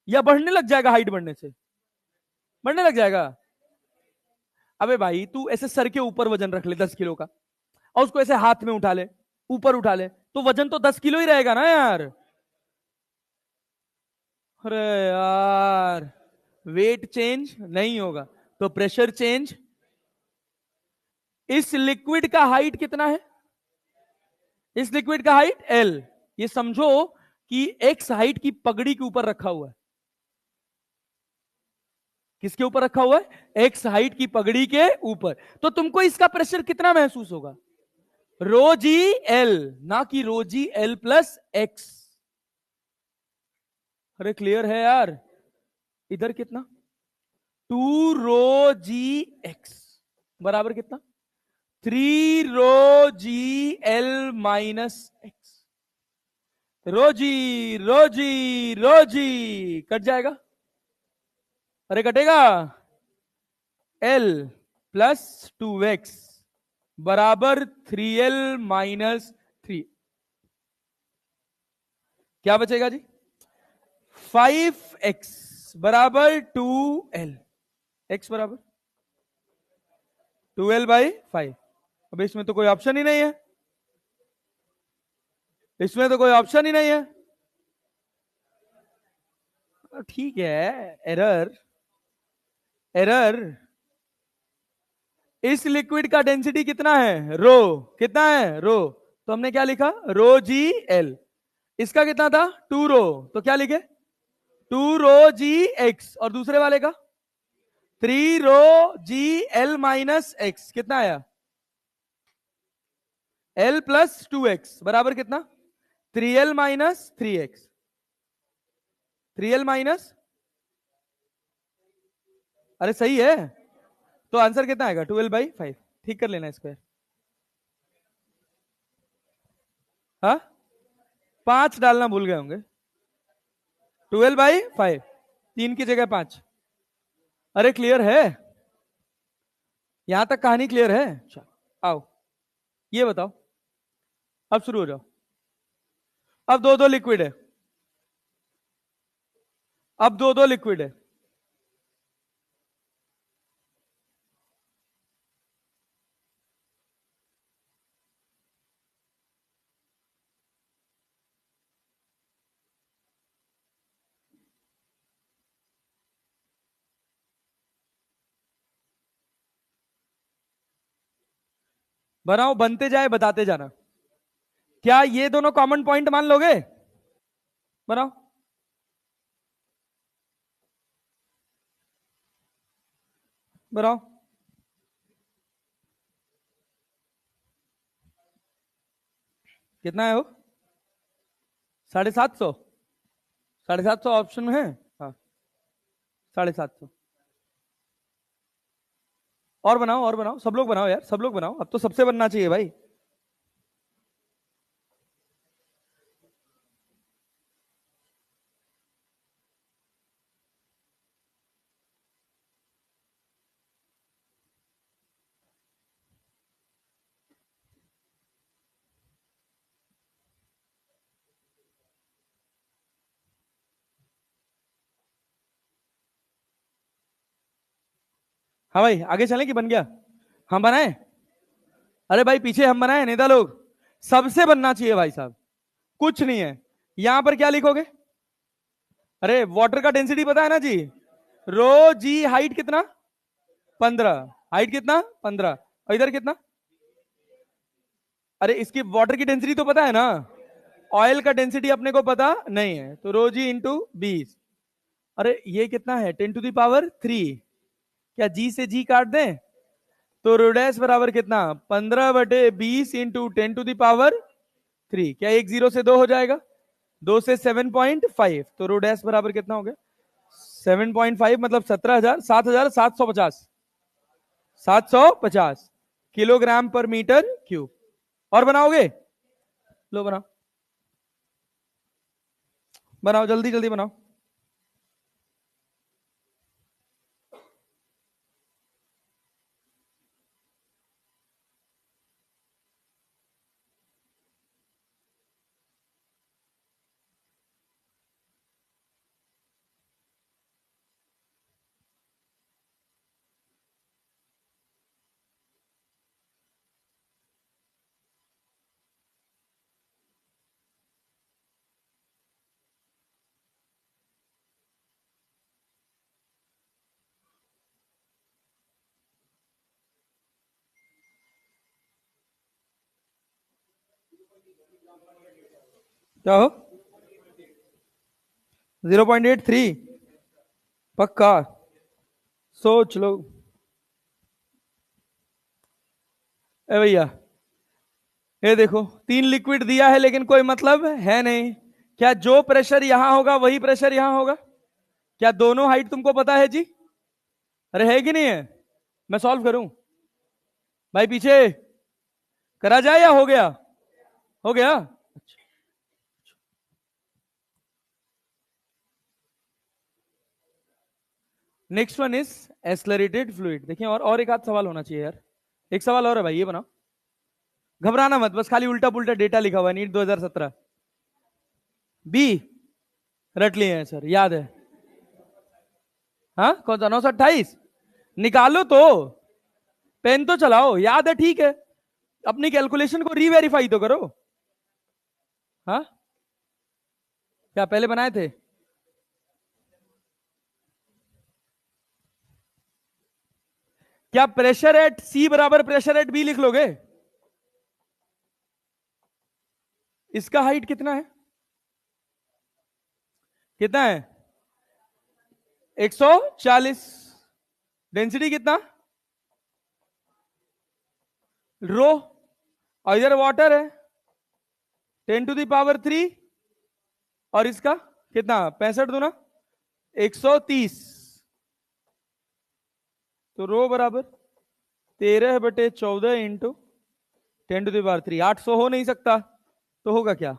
या बढ़ने लग जाएगा? हाइट बढ़ने से बढ़ने लग जाएगा। अबे भाई, तू ऐसे सर के ऊपर वजन रख ले 10 किलो का, और उसको ऐसे हाथ में उठा ले, ऊपर उठा ले, तो वजन तो 10 किलो ही रहेगा ना यार। अरे यार, वेट चेंज नहीं होगा तो प्रेशर चेंज। इस लिक्विड का हाइट कितना है? इस लिक्विड का हाइट एल। ये समझो कि एक्स हाइट की पगड़ी के ऊपर रखा हुआ है। किसके ऊपर रखा हुआ है? एक्स हाइट की पगड़ी के ऊपर। तो तुमको इसका प्रेशर कितना महसूस होगा? रो जी एल, ना कि रो जी एल प्लस एक्स। अरे क्लियर है यार? इधर कितना? 2 रो जी एक्स बराबर कितना? 3 रो जी एल माइनस एक्स। रोजी, रोजी, रोजी कट जाएगा। अरे कटेगा। एल प्लस 2x बराबर 3l-3। क्या बचेगा जी? 5x बराबर 2l। x बराबर 2l/5। अब इसमें तो कोई ऑप्शन ही नहीं है, इसमें तो कोई ऑप्शन ही नहीं है। ठीक है, एरर, एरर। इस लिक्विड का डेंसिटी कितना है? रो। कितना है? रो। तो हमने क्या लिखा? रो जी एल। इसका कितना था? 2 रो, तो क्या लिखे? 2 रो जी एक्स। और दूसरे वाले का 3 रो जी एल-एक्स। कितना आया? एल प्लस 2x बराबर कितना? 3l-3x। 3l-, अरे सही है। तो आंसर कितना आएगा? 12/5। ठीक कर लेना स्क्वायर। हाँ, 5 डालना भूल गए होंगे। 12/5, 3 की जगह 5। अरे क्लियर है? यहां तक कहानी क्लियर है? चलो आओ, ये बताओ, अब शुरू हो जाओ। अब दो दो लिक्विड है, अब दो दो लिक्विड है। बनाओ, बनते जाए बताते जाना। क्या ये दोनों कॉमन पॉइंट मान लोगे? बनाओ। बनाओ। कितना है वो? 750। 750 ऑप्शन में है। हाँ, 750। और बनाओ, और बनाओ, सब लोग बनाओ यार, सब लोग बनाओ, अब तो सबसे बनना चाहिए भाई। हाँ भाई, आगे चलें कि बन गया? हम बनाए? अरे भाई पीछे हम बनाए नेता लोग, सबसे बनना चाहिए भाई साहब। कुछ नहीं है। यहां पर क्या लिखोगे? अरे वाटर का डेंसिटी पता है ना जी? रो जी, हाइट कितना? 15। हाइट कितना? 15। और इधर कितना? अरे इसकी वाटर की डेंसिटी तो पता है ना? ऑयल का डेंसिटी अपने को पता नहीं है, तो रो जी इंटू 20। अरे ये कितना है? 10⁻3। क्या जी से जी काट दें? तो रोडेस बराबर कितना? 15/20 इंटू 10⁻3। क्या एक जीरो से दो हो जाएगा? दो से 7.5, तो रोडेस बराबर कितना हो गया? 7.5 मतलब 17,000, 7,750, 750 किलोग्राम पर मीटर क्यूब। और बनाओगे? लो बनाओ, बनाओ जल्दी जल्दी बनाओ। क्या हो? 0.83? पक्का? सोच लो। ए भैया, ये देखो, तीन लिक्विड दिया है लेकिन कोई मतलब है नहीं। क्या जो प्रेशर यहां होगा वही प्रेशर यहां होगा? क्या दोनों हाइट तुमको पता है जी? अरे है कि नहीं है? मैं सॉल्व करूं? भाई पीछे करा जाए या हो गया? हो गया। Next one is accelerated fluid. देखिए, और एक आध सवाल होना चाहिए यार। एक सवाल और है भाई, ये बनाओ। घबराना मत, बस खाली उल्टा पुल्टा डेटा लिखा हुआ है, नीट 2017। बी रट लिए हैं सर, याद है। हाँ कौन सा? 928? निकालो तो, पेन तो चलाओ, याद है ठीक है। अपनी कैलकुलेशन को रीवेरीफाई तो करो। हाँ, क्या पहले बनाए थे? क्या प्रेशर एट सी बराबर प्रेशर एट बी लिख लोगे? इसका हाइट कितना है? कितना है? 140। डेंसिटी कितना? रो। और इधर वाटर है, 10⁻3। और इसका कितना? 65 दूना 130। तो रो बराबर 13/14 इंटू 10⁻3। 800 हो नहीं सकता, तो होगा क्या?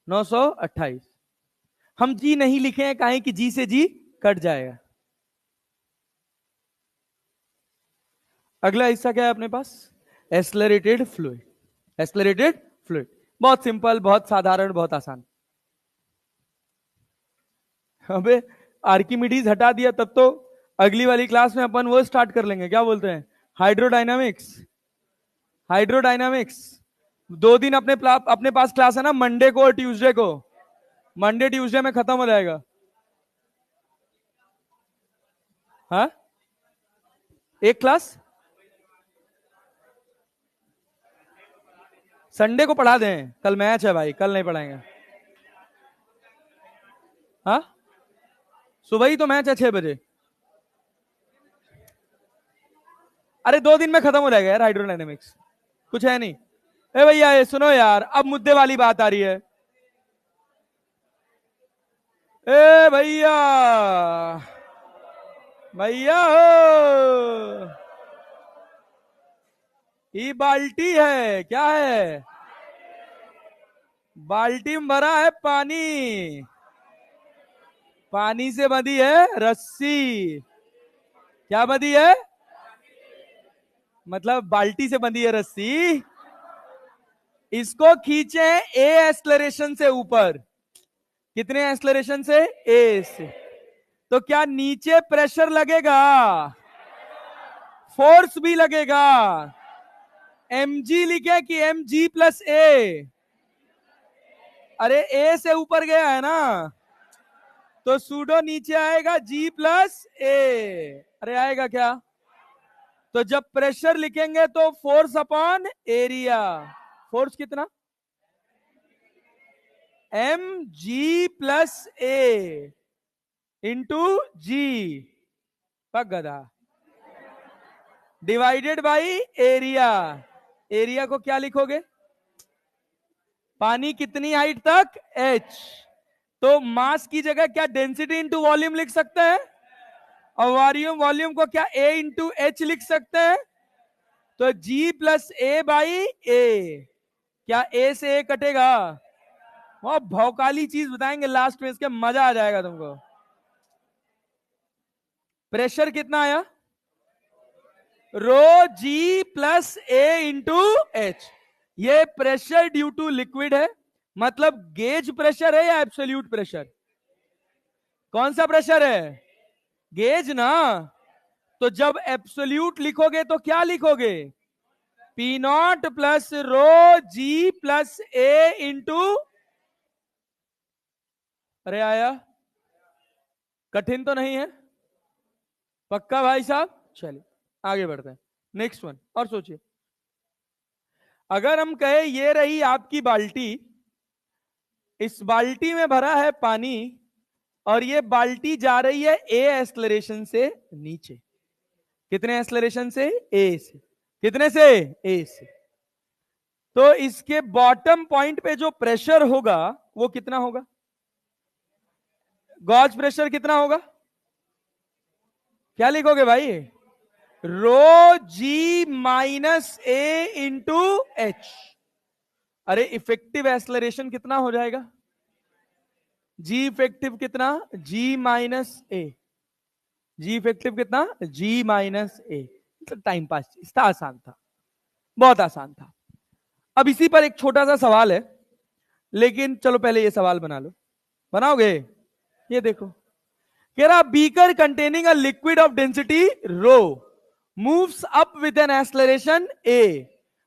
928। हम जी नहीं लिखे हैं, काहे कि जी से जी कट जाएगा। अगला हिस्सा क्या है अपने पास? Accelerated fluid. एक्सलरेटेड फ्लूइड बहुत सिंपल, बहुत साधारण, बहुत आसान। अबे आर्किमिडीज हटा दिया तब तो अगली वाली क्लास में अपन वो स्टार्ट कर लेंगे, क्या बोलते हैं? हाइड्रोडायनामिक्स। हाइड्रोडायनामिक्स 2 दिन अपने पास क्लास है ना, मंडे को और ट्यूसडे को। मंडे ट्यूसडे में खत्म हो जाएगा। हाँ, एक क्लास संडे को पढ़ा दें, कल मैच है भाई, कल नहीं पढ़ाएंगे। हाँ, सुबह ही तो मैच है 6 बजे। अरे 2 दिन में खत्म हो जाएगा यार हाइड्रोडायनेमिक्स, कुछ है नहीं। ए भैया ये सुनो यार, अब मुद्दे वाली बात आ रही है। ए भैया, भैया हो, ये बाल्टी है, क्या है? बाल्टी में भरा है पानी, पानी से बंधी है रस्सी। क्या बंधी है? मतलब बाल्टी से बंधी है रस्सी। इसको खींचे ए एक्सलरेशन से ऊपर। कितने एक्सलरेशन से? ए से। तो क्या नीचे प्रेशर लगेगा? फोर्स भी लगेगा। mg लिखे कि mg प्लस ए? अरे ए से ऊपर गया है ना, तो सूडो नीचे आएगा g प्लस ए। अरे आएगा क्या? तो जब प्रेशर लिखेंगे तो फोर्स अपॉन एरिया। फोर्स कितना? mg प्लस ए इंटू जी, पक गधा, डिवाइडेड बाई एरिया। एरिया को क्या लिखोगे? पानी कितनी हाइट तक? h। तो मास की जगह क्या डेंसिटी इंटू वॉल्यूम लिख सकते हैं? और वॉल्यूम को क्या a इंटू एच लिख सकते हैं? तो g plus A by a. क्या a से a कटेगा? वो भौकाली चीज बताएंगे लास्ट में, इसके मजा आ जाएगा तुमको। प्रेशर कितना आया? रो g plus a into H. ये प्रेशर ड्यू टू लिक्विड है, मतलब गेज प्रेशर है या एब्सोल्यूट प्रेशर? कौन सा प्रेशर है? गेज ना। तो जब एब्सोल्यूट लिखोगे तो क्या लिखोगे? P not plus rho g plus a into. अरे आया? कठिन तो नहीं है? पक्का भाई साहब? चलिए आगे बढ़ते हैं, नेक्स्ट वन। और सोचिए, अगर हम कहे ये रही आपकी बाल्टी, इस बाल्टी में भरा है पानी और ये बाल्टी जा रही है ए एक्सलरेशन से नीचे। कितने एक्सलरेशन से? ए से। कितने से? ए से। तो इसके बॉटम पॉइंट पे जो प्रेशर होगा वो कितना होगा? गॉज प्रेशर कितना होगा? क्या लिखोगे भाई? रो जी माइनस ए इंटू एच। अरे इफेक्टिव एक्सलरेशन कितना हो जाएगा? जी इफेक्टिव कितना? जी माइनस ए। जी इफेक्टिव कितना? जी माइनस ए। टाइम पास, इसका आसान था, बहुत आसान था। अब इसी पर एक छोटा सा सवाल है, लेकिन चलो पहले ये सवाल बना लो। बनाओगे? ये देखो, कह रहा beaker containing a liquid of density rho moves up with an acceleration a.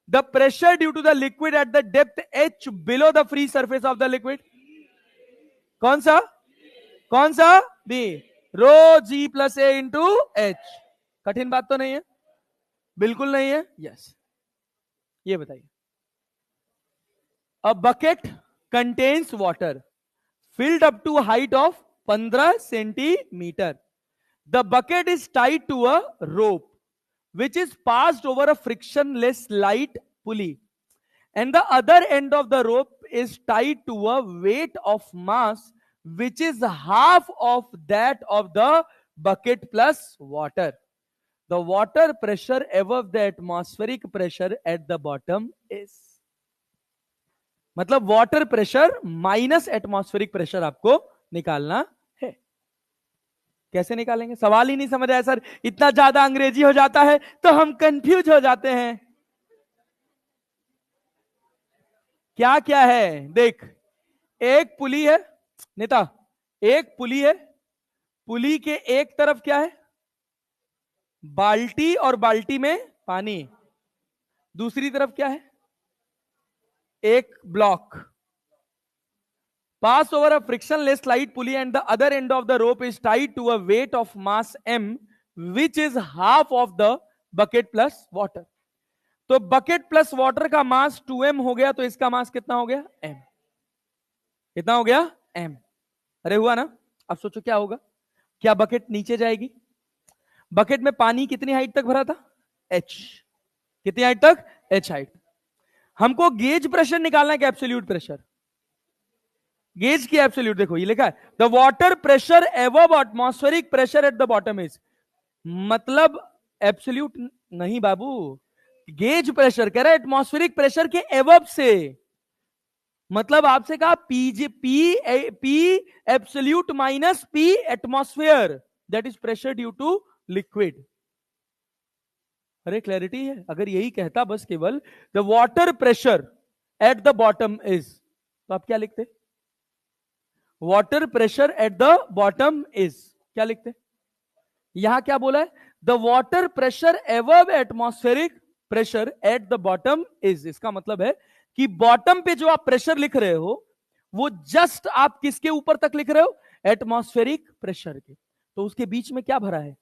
The pressure due to the liquid at the depth h below the free surface of the liquid. कौन सा? कौन सा? b. Row g plus a into H. कठिन बात तो नहीं है? बिल्कुल नहीं है। यस। ये बताइए, a bucket contains water filled up to height of 15 centimetre. The bucket is tied to a rope which is passed over a frictionless light pulley, and the other end of the rope is tied to a weight of mass which is half of that of the bucket plus water. The water pressure above the atmospheric pressure at the bottom is. मतलब water pressure minus atmospheric pressure आपको निकालना है। कैसे निकालेंगे? सवाल ही नहीं समझ आया सर, इतना ज्यादा अंग्रेजी हो जाता है तो हम कंफ्यूज हो जाते हैं। क्या क्या है देख, एक पुली है नेता, एक पुली है, पुली के एक तरफ क्या है? बाल्टी, और बाल्टी में पानी। दूसरी तरफ क्या है? एक block. Pass over a frictionless light pulley and the other end of the rope is tied to a weight of mass m which is half of the bucket plus water. तो बकेट प्लस वाटर का मास 2m हो गया, तो इसका मास कितना हो गया? m। कितना हो गया? m। अरे हुआ ना? अब सोचो क्या होगा? क्या बकेट नीचे जाएगी? बकेट में पानी कितनी हाइट तक भरा था? h। कितनी हाइट तक? h height. हमको गेज प्रेशर निकालना है कि एब्सोल्यूट प्रेशर? गेज की एब्सोल्यूट। देखो ये लिखा है the water pressure above atmospheric pressure at the bottom is, मतलब एब्सोल्यूट नहीं बाबू, गेज प्रेशर कह रहा है एटमॉस्फेरिक प्रेशर के एबव से, मतलब आपसे कहा p absolute minus p atmosphere, that is pressure due to liquid. अरे क्लैरिटी है? अगर यही कहता बस केवल the water pressure at the bottom is, तो आप क्या लिखते? Water pressure at the bottom is, क्या लिखते? यहां क्या बोला है? The water pressure above atmospheric pressure at the bottom is. इसका मतलब है कि बॉटम पे जो आप प्रेशर लिख रहे हो वो जस्ट आप किसके ऊपर तक लिख रहे हो? एटमॉस्फेरिक प्रेशर के। तो उसके बीच में क्या भरा है?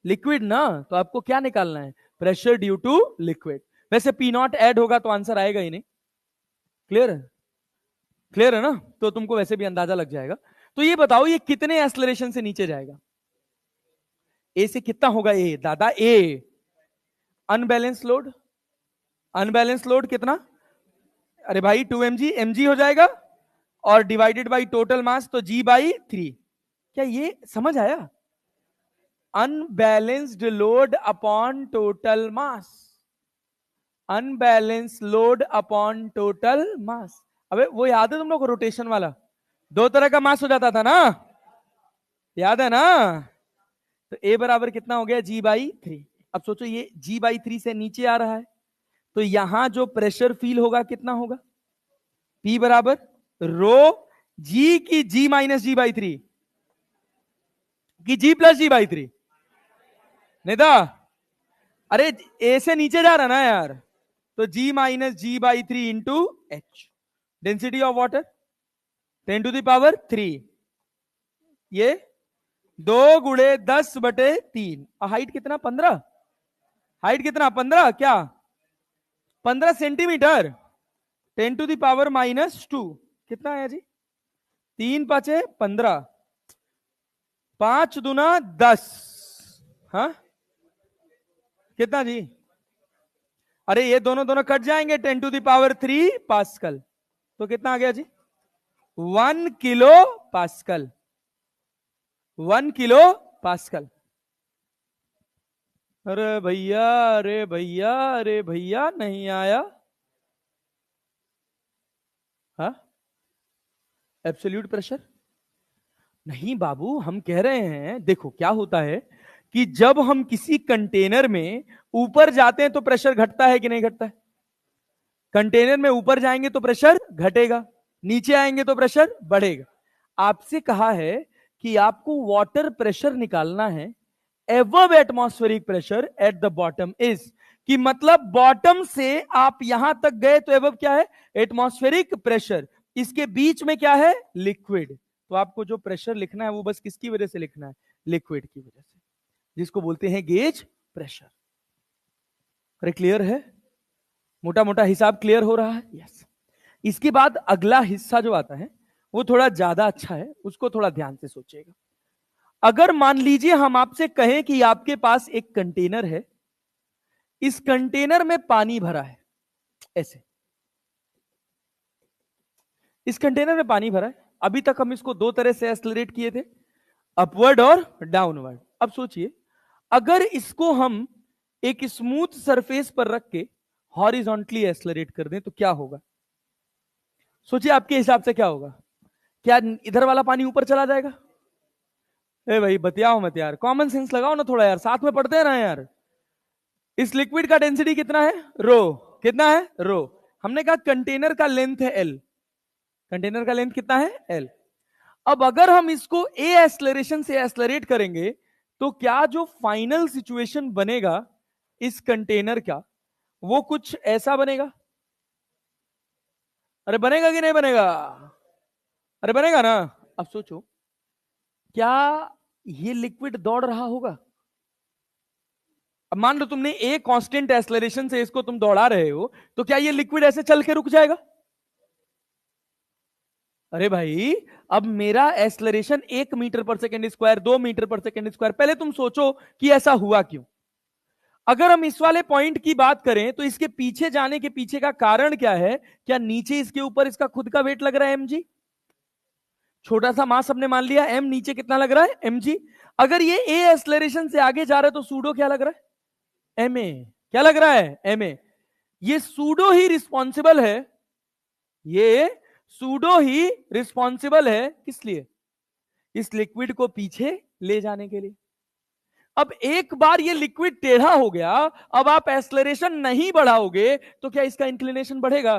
लिक्विड ना। तो आपको क्या निकालना है? Pressure due to liquid. वैसे पी नॉट ऐड होगा तो आंसर आएगा ही नहीं। क्लियर है? क्लियर है ना? तो तुमको वैसे भी अंदाजा लग जाएगा। तो ये बताओ ये कितने एक्सेलरेशन से नीचे जाएगा? ए से कितना होगा? ए दादा ए अनबैलेंस लोड। अनबैलेंस लोड कितना? अरे भाई 2 mg हो जाएगा और डिवाइडेड बाय टोटल मास तो g/3। क्या ये समझ आया? Unbalanced load upon total mass, unbalance load upon total mass. अबे वो याद है तुम लोग को रोटेशन वाला? दो तरह का मास हो जाता था ना, याद है ना? तो ए बराबर कितना हो गया? g/3। अब सोचो ये g/3 से नीचे आ रहा है तो यहां जो प्रेशर फील होगा कितना होगा? P बराबर रो जी की g माइनस g/3 की g प्लस g/3। नहीं था? अरे ए से नीचे जा रहा ना यार, तो g minus g/3 into H. Density of water 10⁻3, ये 2 × 10/3। और हाइट कितना? 15। हाइट कितना? 15। क्या 15 सेंटीमीटर? 10⁻⁻2 कितना आया जी? 3 × 5 = 15, 5 दूना 10। हाँ कितना जी? अरे ये दोनों दोनों कट जाएंगे, 10⁻3 पास्कल। तो कितना आ गया जी? 1 किलो पास्कल। 1 kilo pascal. अरे भैया, अरे भैया, अरे भैया नहीं आया। हाँ एब्सोल्यूट प्रेशर नहीं बाबू, हम कह रहे हैं देखो क्या होता है कि जब हम किसी कंटेनर में ऊपर जाते हैं तो प्रेशर घटता है कि नहीं घटता है? कंटेनर में ऊपर जाएंगे तो प्रेशर घटेगा, नीचे आएंगे तो प्रेशर बढ़ेगा। आपसे कहा है कि आपको वाटर प्रेशर निकालना है above atmospheric pressure at the bottom is, कि मतलब बॉटम से आप यहां तक गए तो एबव क्या है? Atmospheric pressure. इसके बीच में क्या है? लिक्विड। तो आपको जो प्रेशर लिखना है वो बस किसकी वजह से लिखना है? लिक्विड की वजह से, जिसको बोलते हैं गेज प्रेशर। अरे क्लियर है? मोटा मोटा हिसाब क्लियर हो रहा है? यस। इसके बाद अगला हिस्सा जो आता है वो थोड़ा ज्यादा अच्छा है, उसको थोड़ा ध्यान से सोचिएगा। अगर मान लीजिए हम आपसे कहें कि आपके पास एक कंटेनर है, इस कंटेनर में पानी भरा है, ऐसे इस कंटेनर में पानी भरा है। अभी तक हम इसको दो तरह से एक्सेलरेट किए थे, अपवर्ड और डाउनवर्ड। अब सोचिए अगर इसको हम एक स्मूथ सरफेस पर रख के हॉरिजॉन्टली एक्सेलरेट कर दें तो क्या होगा? सोचिए आपके हिसाब से क्या होगा? क्या इधर वाला पानी ऊपर चला जाएगा? ए भाई बतियाओ मत यार, कॉमन सेंस लगाओ ना थोड़ा यार, साथ में पढ़ते हैं ना यार। इस लिक्विड का डेंसिटी कितना है? रो। कितना है? रो। हमने कहा कंटेनर का लेंथ है एल। कंटेनर का लेंथ कितना है? एल। अब अगर हम इसको ए एक्सेलरेशन से एक्सेलरेट करेंगे तो क्या जो फाइनल सिचुएशन बनेगा इस कंटेनर का वो कुछ ऐसा बनेगा? अरे बनेगा कि नहीं बनेगा? अरे बनेगा ना। अब सोचो क्या ये लिक्विड दौड़ रहा होगा? अब मान लो तुमने ए कांस्टेंट एक्सेलरेशन से इसको तुम दौड़ा रहे हो, तो क्या ये लिक्विड ऐसे चल के रुक जाएगा? अरे भाई अब मेरा एक्सेलरेशन 1 मीटर पर सेकेंड स्क्वायर, 2 मीटर पर सेकेंड स्क्वायर, पहले तुम सोचो कि ऐसा हुआ क्यों? अगर हम इस वाले पॉइंट की बात करें तो इसके पीछे जाने के पीछे का कारण क्या है? क्या नीचे इसके ऊपर इसका खुद का वेट लग रहा है mg? छोटा सा मास हमने मान लिया m, नीचे कितना लग रहा है? mg। अगर ये ए एक्सेलरेशन से आगे जा रहा है तो सूडो क्या लग रहा है? ma। क्या लग रहा है? ma। ये सूडो ही रिस्पॉन्सिबल है, ये सूडो ही रिस्पॉन्सिबल है किस लिए? इस लिक्विड को पीछे ले जाने के लिए। अब एक बार ये लिक्विड टेढ़ा हो गया, अब आप एक्सेलरेशन नहीं बढ़ाओगे तो क्या इसका इंक्लिनेशन बढ़ेगा?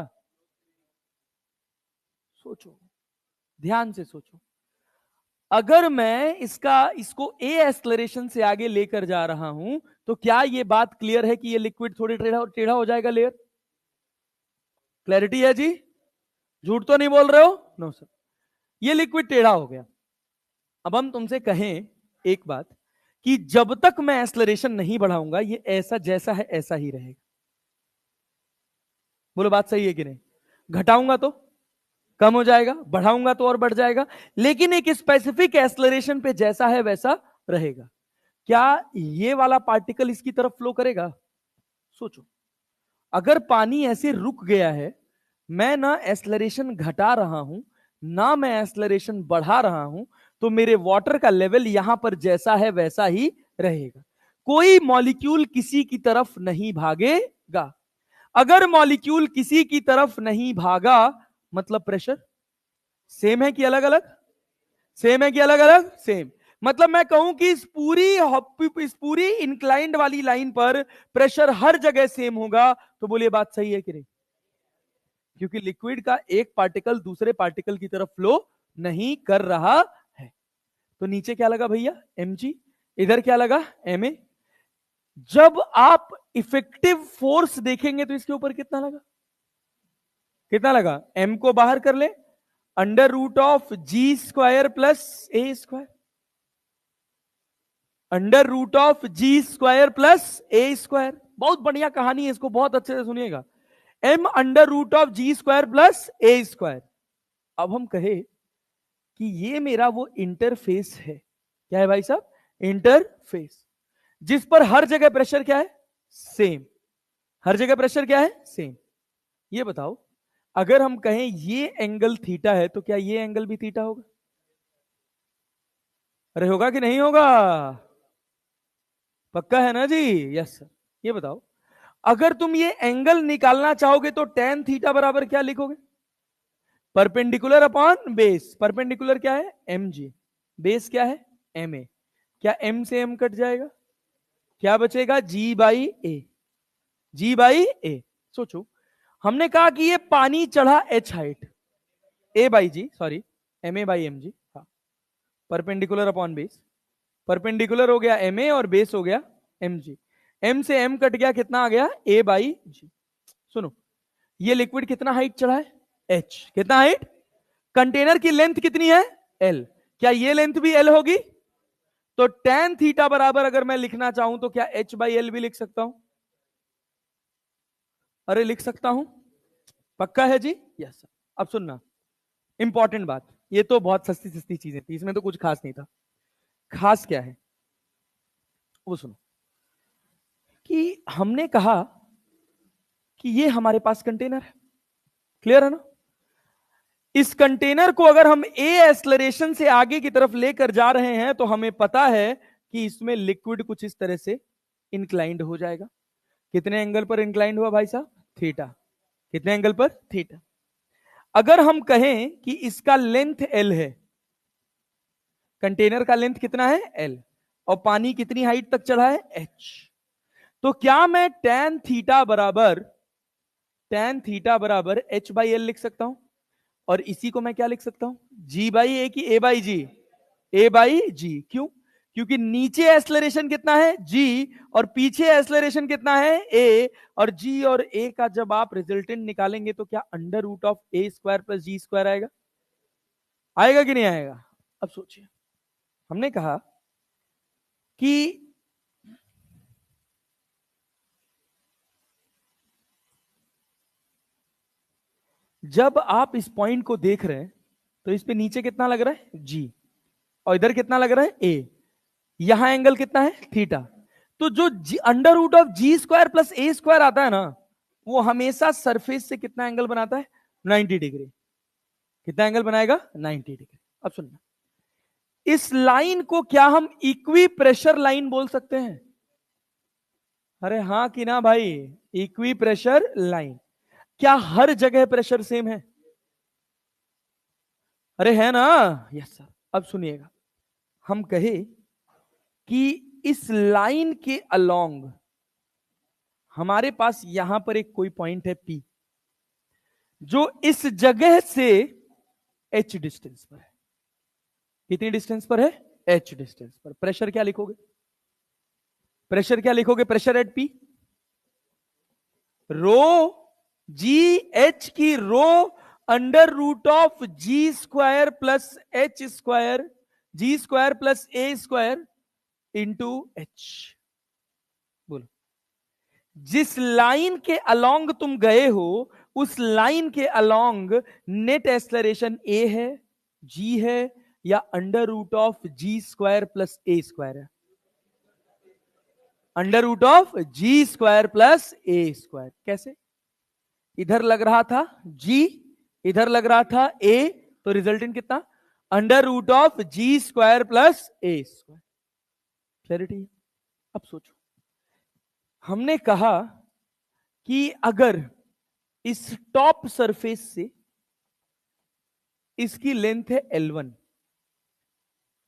सोचो, ध्यान से सोचो। अगर मैं इसको ए एक्सेलरेशन से आगे लेकर जा रहा हूं तो क्या ये बात क्लियर है कि ये लिक्विड थोड़ी टेढ़ा हो जाएगा लेयर? क्लैरिटी है जी? झूठ तो नहीं बोल रहे हो? नो सर, ये लिक्विड टेढ़ा हो गया। अब हम तुमसे कहें एक बात कि जब तक मैं एक्सेलरेशन नहीं बढ़ाऊंगा ये ऐसा जैसा है ऐसा ही रहेगा। बोलो बात सही है कि नहीं? घटाऊंगा तो कम हो जाएगा, बढ़ाऊंगा तो और बढ़ जाएगा, लेकिन एक स्पेसिफिक एक्सेलरेशन पे जैसा है वैसा रहेगा। क्या ये वाला पार्टिकल इसकी तरफ फ्लो करेगा? सोचो, अगर पानी ऐसे रुक गया है, मैं ना एक्सेलरेशन घटा रहा हूं ना मैं एक्सेलरेशन बढ़ा रहा हूं, तो मेरे वाटर का लेवल यहां पर जैसा है वैसा ही रहेगा। कोई मॉलिक्यूल किसी की तरफ नहीं भागेगा। अगर मॉलिक्यूल किसी की तरफ नहीं भागा मतलब प्रेशर सेम है कि अलग अलग? सेम है कि अलग अलग? सेम। मतलब मैं कहूं कि इस पूरी इंक्लाइंड वाली लाइन पर प्रेशर हर जगह सेम होगा, तो बोलिए बात सही है कि नहीं? क्योंकि लिक्विड का एक पार्टिकल दूसरे पार्टिकल की तरफ फ्लो नहीं कर रहा है। तो नीचे क्या लगा भैया? mg, इधर क्या लगा? ma। जब आप इफेक्टिव फोर्स देखेंगे तो इसके ऊपर कितना लगा? कितना लगा? m को बाहर कर ले, under root of g square plus a square, under root of g square plus a square. बहुत बढ़िया कहानी है, इसको बहुत अच्छे से सुनिएगा। m under root of g square plus a square. अब हम कहे कि ये मेरा वो इंटरफेस है। क्या है भाई साहब? इंटरफेस, जिस पर हर जगह प्रेशर क्या है? सेम। हर जगह प्रेशर क्या है? सेम। ये बताओ, अगर हम कहें ये एंगल थीटा है तो क्या ये एंगल भी थीटा होगा? अरे होगा कि नहीं होगा? पक्का है ना जी? Yes sir. ये बताओ, अगर तुम ये एंगल निकालना चाहोगे तो टेन थीटा बराबर क्या लिखोगे? Perpendicular upon base. परपेंडिकुलर क्या है? mg, बेस क्या है? ma। क्या m से m कट जाएगा? क्या बचेगा? g by a। g by a। सोचो, हमने कहा कि ये पानी चढ़ा h height, a by g, sorry ma by mg। हाँ, परपेंडिकुलर अपॉन बेस, परपेंडिकुलर हो गया ma और बेस हो गया mg। m से m कट गया, कितना आ गया? a by g। सुनो, ये लिक्विड कितना हाइट चढ़ा है? h। कितना हाइट? कंटेनर की लेंथ कितनी है? l। क्या ये लेंथ भी l होगी? तो tan थीटा बराबर अगर मैं लिखना चाहूं तो क्या h बाई एल भी लिख सकता हूं? अरे लिख सकता हूं, पक्का है जी? यस। अब सुनना, इंपॉर्टेंट बात, ये तो बहुत सस्ती सस्ती चीजें थी, इसमें तो कुछ खास नहीं था। खास क्या है वो सुनो, कि हमने कहा कि ये हमारे पास कंटेनर है, क्लियर है ना? इस कंटेनर को अगर हम ए एक्सेलरेशन से आगे की तरफ लेकर जा रहे हैं तो हमें पता है कि इसमें लिक्विड कुछ इस तरह से इंक्लाइंड हो जाएगा। कितने एंगल पर इंक्लाइंड हुआ भाई साहब? थीटा। कितने एंगल पर? थीटा। अगर हम कहें कि इसका लेंथ एल है, कंटेनर का लेंथ कितना है? एल, और पानी कितनी हाइट तक चढ़ा है? एच, तो क्या मैं tan थीटा बराबर एच बाई एल लिख सकता हूं? और इसी को मैं क्या लिख सकता हूं? जी बाई ए की ए बाई जी? ए बाई जी। क्यों? क्योंकि नीचे एक्सेलरेशन कितना है? जी, और पीछे एक्सेलरेशन कितना है? ए, और जी और ए का जब आप रिजल्टेंट निकालेंगे तो क्या under root of a square plus g square आएगा? आएगा कि नहीं आएगा? अब सोचिए, हमने कहा कि जब आप इस पॉइंट को देख रहे हैं तो इस पे नीचे कितना लग रहा है? जी, और इधर कितना लग रहा है? ए। यहां एंगल कितना है? थीटा। तो जो under root of g square plus a square आता है ना, वो हमेशा सरफेस से कितना एंगल बनाता है? 90 डिग्री। कितना एंगल बनाएगा? 90 डिग्री। अब सुनना, इस लाइन को क्या हम इक्वी प्रेशर लाइन बोल सकते हैं? अरे हां कि ना भाई? Equi pressure line. क्या हर जगह प्रेशर सेम है? अरे है ना? Yes sir. अब सुनिएगा, हम कहे कि इस लाइन के अलोंग हमारे पास यहां पर एक कोई पॉइंट है P, जो इस जगह से H डिस्टेंस पर है। कितनी डिस्टेंस पर है? H डिस्टेंस पर। प्रेशर क्या लिखोगे? प्रेशर क्या लिखोगे? Pressure at P, rho g h की rho under root of g square plus h square, g square plus a square into h. बोलो, जिस लाइन के अलोंग तुम गए हो उस लाइन के अलोंग नेट एक्सेलरेशन ए है, जी है, या under root of g square plus a square है? Under root of g square plus a square. कैसे? इधर लग रहा था जी, इधर लग रहा था ए, तो रिजल्टेंट कितना? Under root of g square plus a square. Clarity? अब सोचो, हमने कहा कि अगर इस टॉप सरफेस से इसकी लेंथ है L1,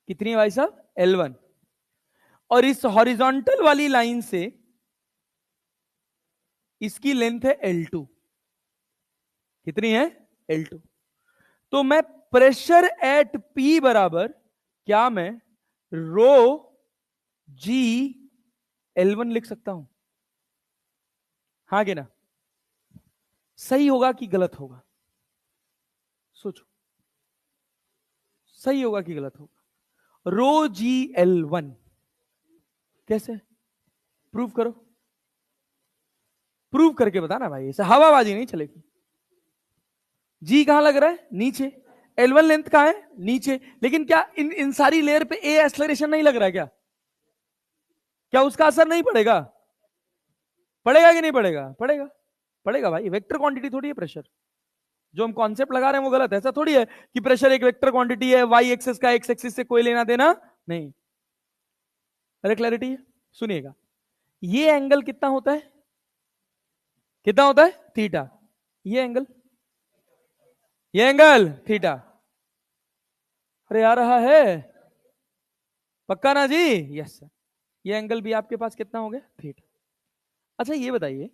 कितनी है भाई साहब? L1, और इस हॉरिजॉन्टल वाली लाइन से इसकी लेंथ है L2, कितनी है? L2। तो मैं प्रेशर एट P बराबर, क्या मैं रो जी L1 लिख सकता हूं? हाँ कि ना? सही होगा कि गलत होगा? सोचो, सही होगा कि गलत होगा? रो जी L1 कैसे? प्रूव करो, प्रूव करके बताना भाई, ऐसे हवाबाजी नहीं चलेगी। जी कहां लग रहा है? नीचे। L1 लेंथ कहां है? नीचे। लेकिन क्या इन सारी लेयर पे ए एक्सेलरेशन नहीं लग रहा है क्या? क्या उसका असर नहीं पड़ेगा? पड़ेगा कि नहीं पड़ेगा? पड़ेगा, पड़ेगा भाई। वेक्टर क्वांटिटी थोड़ी है प्रेशर। जो हम कॉन्सेप्ट लगा रहे हैं वो गलत है। ऐसा थोड़ी है कि प्रेशर एक वेक्टर क्वांटिटी है, वाई एक्सिस का एक्स एक्सिस से कोई लेना देना नहीं। अरे क्लैरिटी है? सुनिएगा, ये एंगल कितना होता है? कितना होता है? थीटा। ये एंगल, ये एंगल थीटा। अरे आ रहा है? पक्का ना जी? Yes sir. ये एंगल भी आपके पास कितना हो गया? थीटा। अच्छा ये बताइए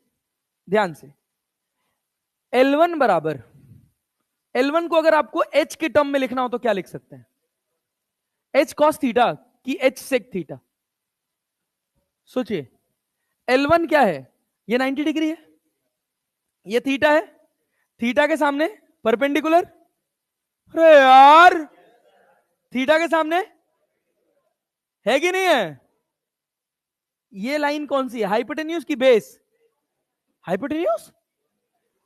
ध्यान से, L1 बराबर, L1 को अगर आपको H के टर्म में लिखना हो तो क्या लिख सकते हैं? H cos थीटा कि H sec थीटा? सोचिए, L1 क्या है? ये 90 डिग्री है, ये थीटा है, थीटा के सामने परपेंडिकुलर। अरे यार, थीटा के सामने है कि नहीं है? ये लाइन कौन सी है? हाइपोटेन्यूज की बेस? हाइपोटेन्यूज।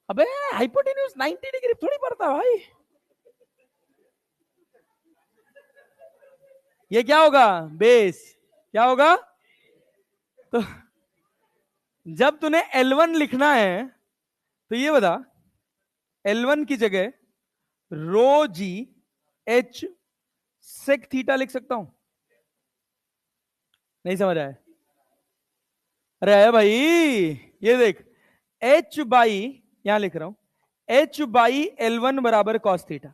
अबे हाइपोटेन्यूज 90 डिग्री थोड़ी पड़ता भाई। ये क्या होगा? बेस। क्या होगा? तो जब तूने L1 लिखना है तो ये बता, L1 की जगह रो जी एच सेक थीटा लिख सकता हूं? नहीं समझ आया? अरे आया भाई। ये देख, H बाई, यहां लिख रहा हूं, H बाई L1 बराबर cos theta,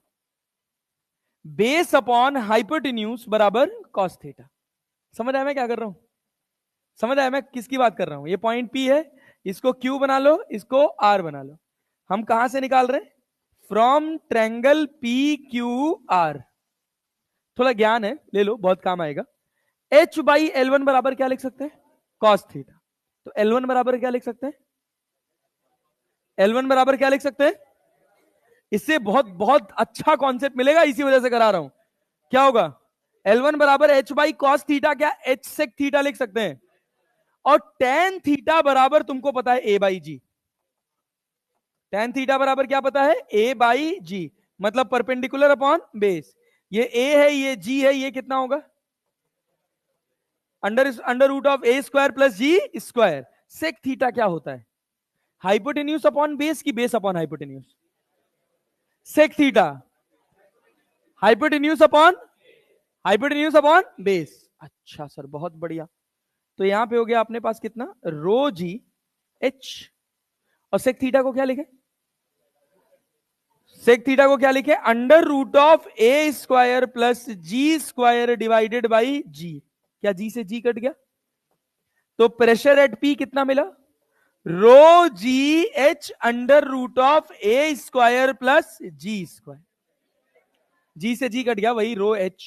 base upon hypotenuse बराबर कॉस थीटा। समझ आया मैं क्या कर रहा हूं? समझ आया मैं किसकी बात कर रहा हूं? ये पॉइंट P है, इसको Q बना लो, इसको R बना लो। हम कहां से निकाल रहे हैं? From triangle PQR। थोड़ा ज्ञान है, ले लो, बहुत काम आएगा। H बाई L1 बराबर क्या लिख सकते हैं? Cos theta. तो L1 बराबर क्या लिख सकते हैं? L1 बराबर क्या लिख सकते हैं? इससे बहुत बहुत अच्छा कॉन्सेप्ट मिलेगा, इसी वजह से करा रहा हूं। क्या होगा? L1 बराबर H बाई कॉस थीटा, क्या H सेक थीटा लिख सकते हैं? और टेन थीटा बराबर तुमको पता है A by g. Tan theta बराबर क्या पता है? A बाई जी, मतलब परपेंडिकुलर अपॉन बेस। ये A है, ये G है, ये कितना होगा? Under root of A square plus g square. Sec theta क्या होता है? हाइपोटेन्यूज अपॉन बेस की base upon hypotenuse? Sec theta hypotenuse upon hypotenuse upon base. अच्छा सर, बहुत बढ़िया। तो यहां पे हो गया अपने पास कितना? रो जी एच और सेक थीटा को क्या लिखे? सेक थीटा को क्या लिखे? Under root of a square plus g square divided by जी। क्या जी से जी कट गया? तो प्रेशर एट पी कितना मिला? Rho g h under root of a square plus g square. G से जी कट गया, वही रो एच।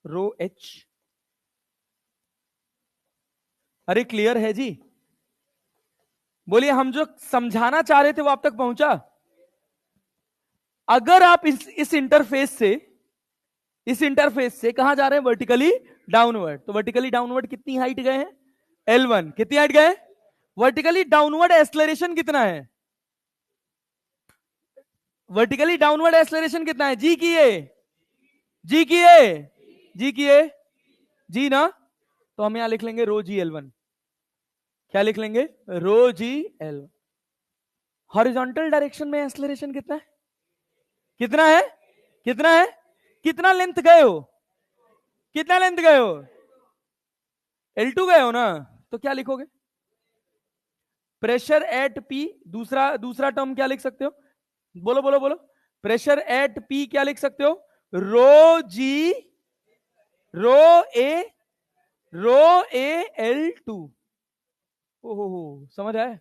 Rho h. अरे क्लियर है जी? बोलिए, हम जो समझाना चाह रहे थे वो आप तक पहुंचा? अगर आप इस इंटरफेस से कहां जा रहे हैं? Vertically downward. तो वर्टिकली डाउनवर्ड कितनी हाइट गए हैं? L1। कितनी हाइट गए? वर्टिकली डाउनवर्ड एक्सलरेशन कितना है? वर्टिकली डाउनवर्ड एक्सलरेशन कितना है? जी की ए, जी की ए, जी की ए, जी ना। तो हम यहां लिख लेंगे रो जी L1। क्या लिख लेंगे? रो जी L1। हॉरिजॉन्टल डायरेक्शन में एक्सलरेशन कितना है? कितना है? कितना है? कितना लेंथ गए हो? कितना लेंथ गए हो? L2 गए हो ना। तो क्या लिखोगे? Pressure eight P. दूसरा दूसरा टर्म क्या लिख सकते हो? बोलो बोलो बोलो। प्रेशर एट पी क्या लिख सकते हो? रो जी, रो ए, रो ए L2। ओहो, समझ आया?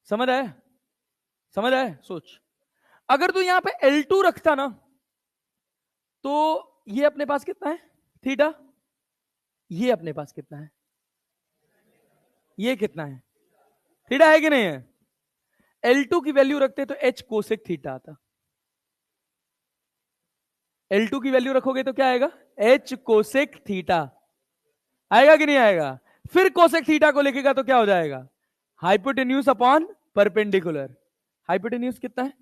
समझ आया? समझ आया? सोच, अगर तू यहां पे L2 रखता ना, तो ये अपने पास कितना है? थीटा। ये अपने पास कितना है? ये कितना है? थीटा है कि नहीं है? L2 की वैल्यू रखते तो H कोसेक थीटा आता। L2 की वैल्यू रखोगे तो क्या आएगा? H cosec theta. आएगा कि नहीं आएगा? फिर कोसेक थीटा को लिखेगा तो क्या हो जाएगा? Hypotenuse upon perpendicular. हाइपोटेन्यूज कितना है?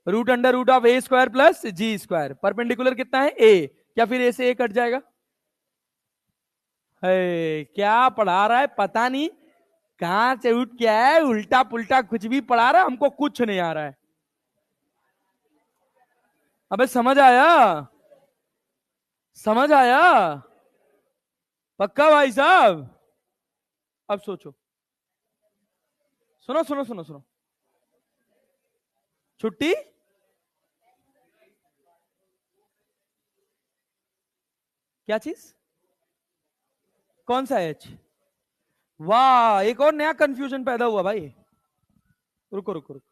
Root under root of a square plus g square. Perpendicular कितना है? ए। क्या फिर ए से ए कट जाएगा? है क्या पढ़ा रहा है पता नहीं, कहां से उठ के आया है, उल्टा पुल्टा कुछ भी पढ़ा रहा है, हमको कुछ नहीं आ रहा है। अबे समझ आया? समझ आया? पक्का भाई साहब? अब सोचो, सुनो सुनो सुनो सुनो। छुट्टी? क्या चीज? कौन सा एच? वाह, एक और नया कंफ्यूजन पैदा हुआ भाई। रुको रुको रुको।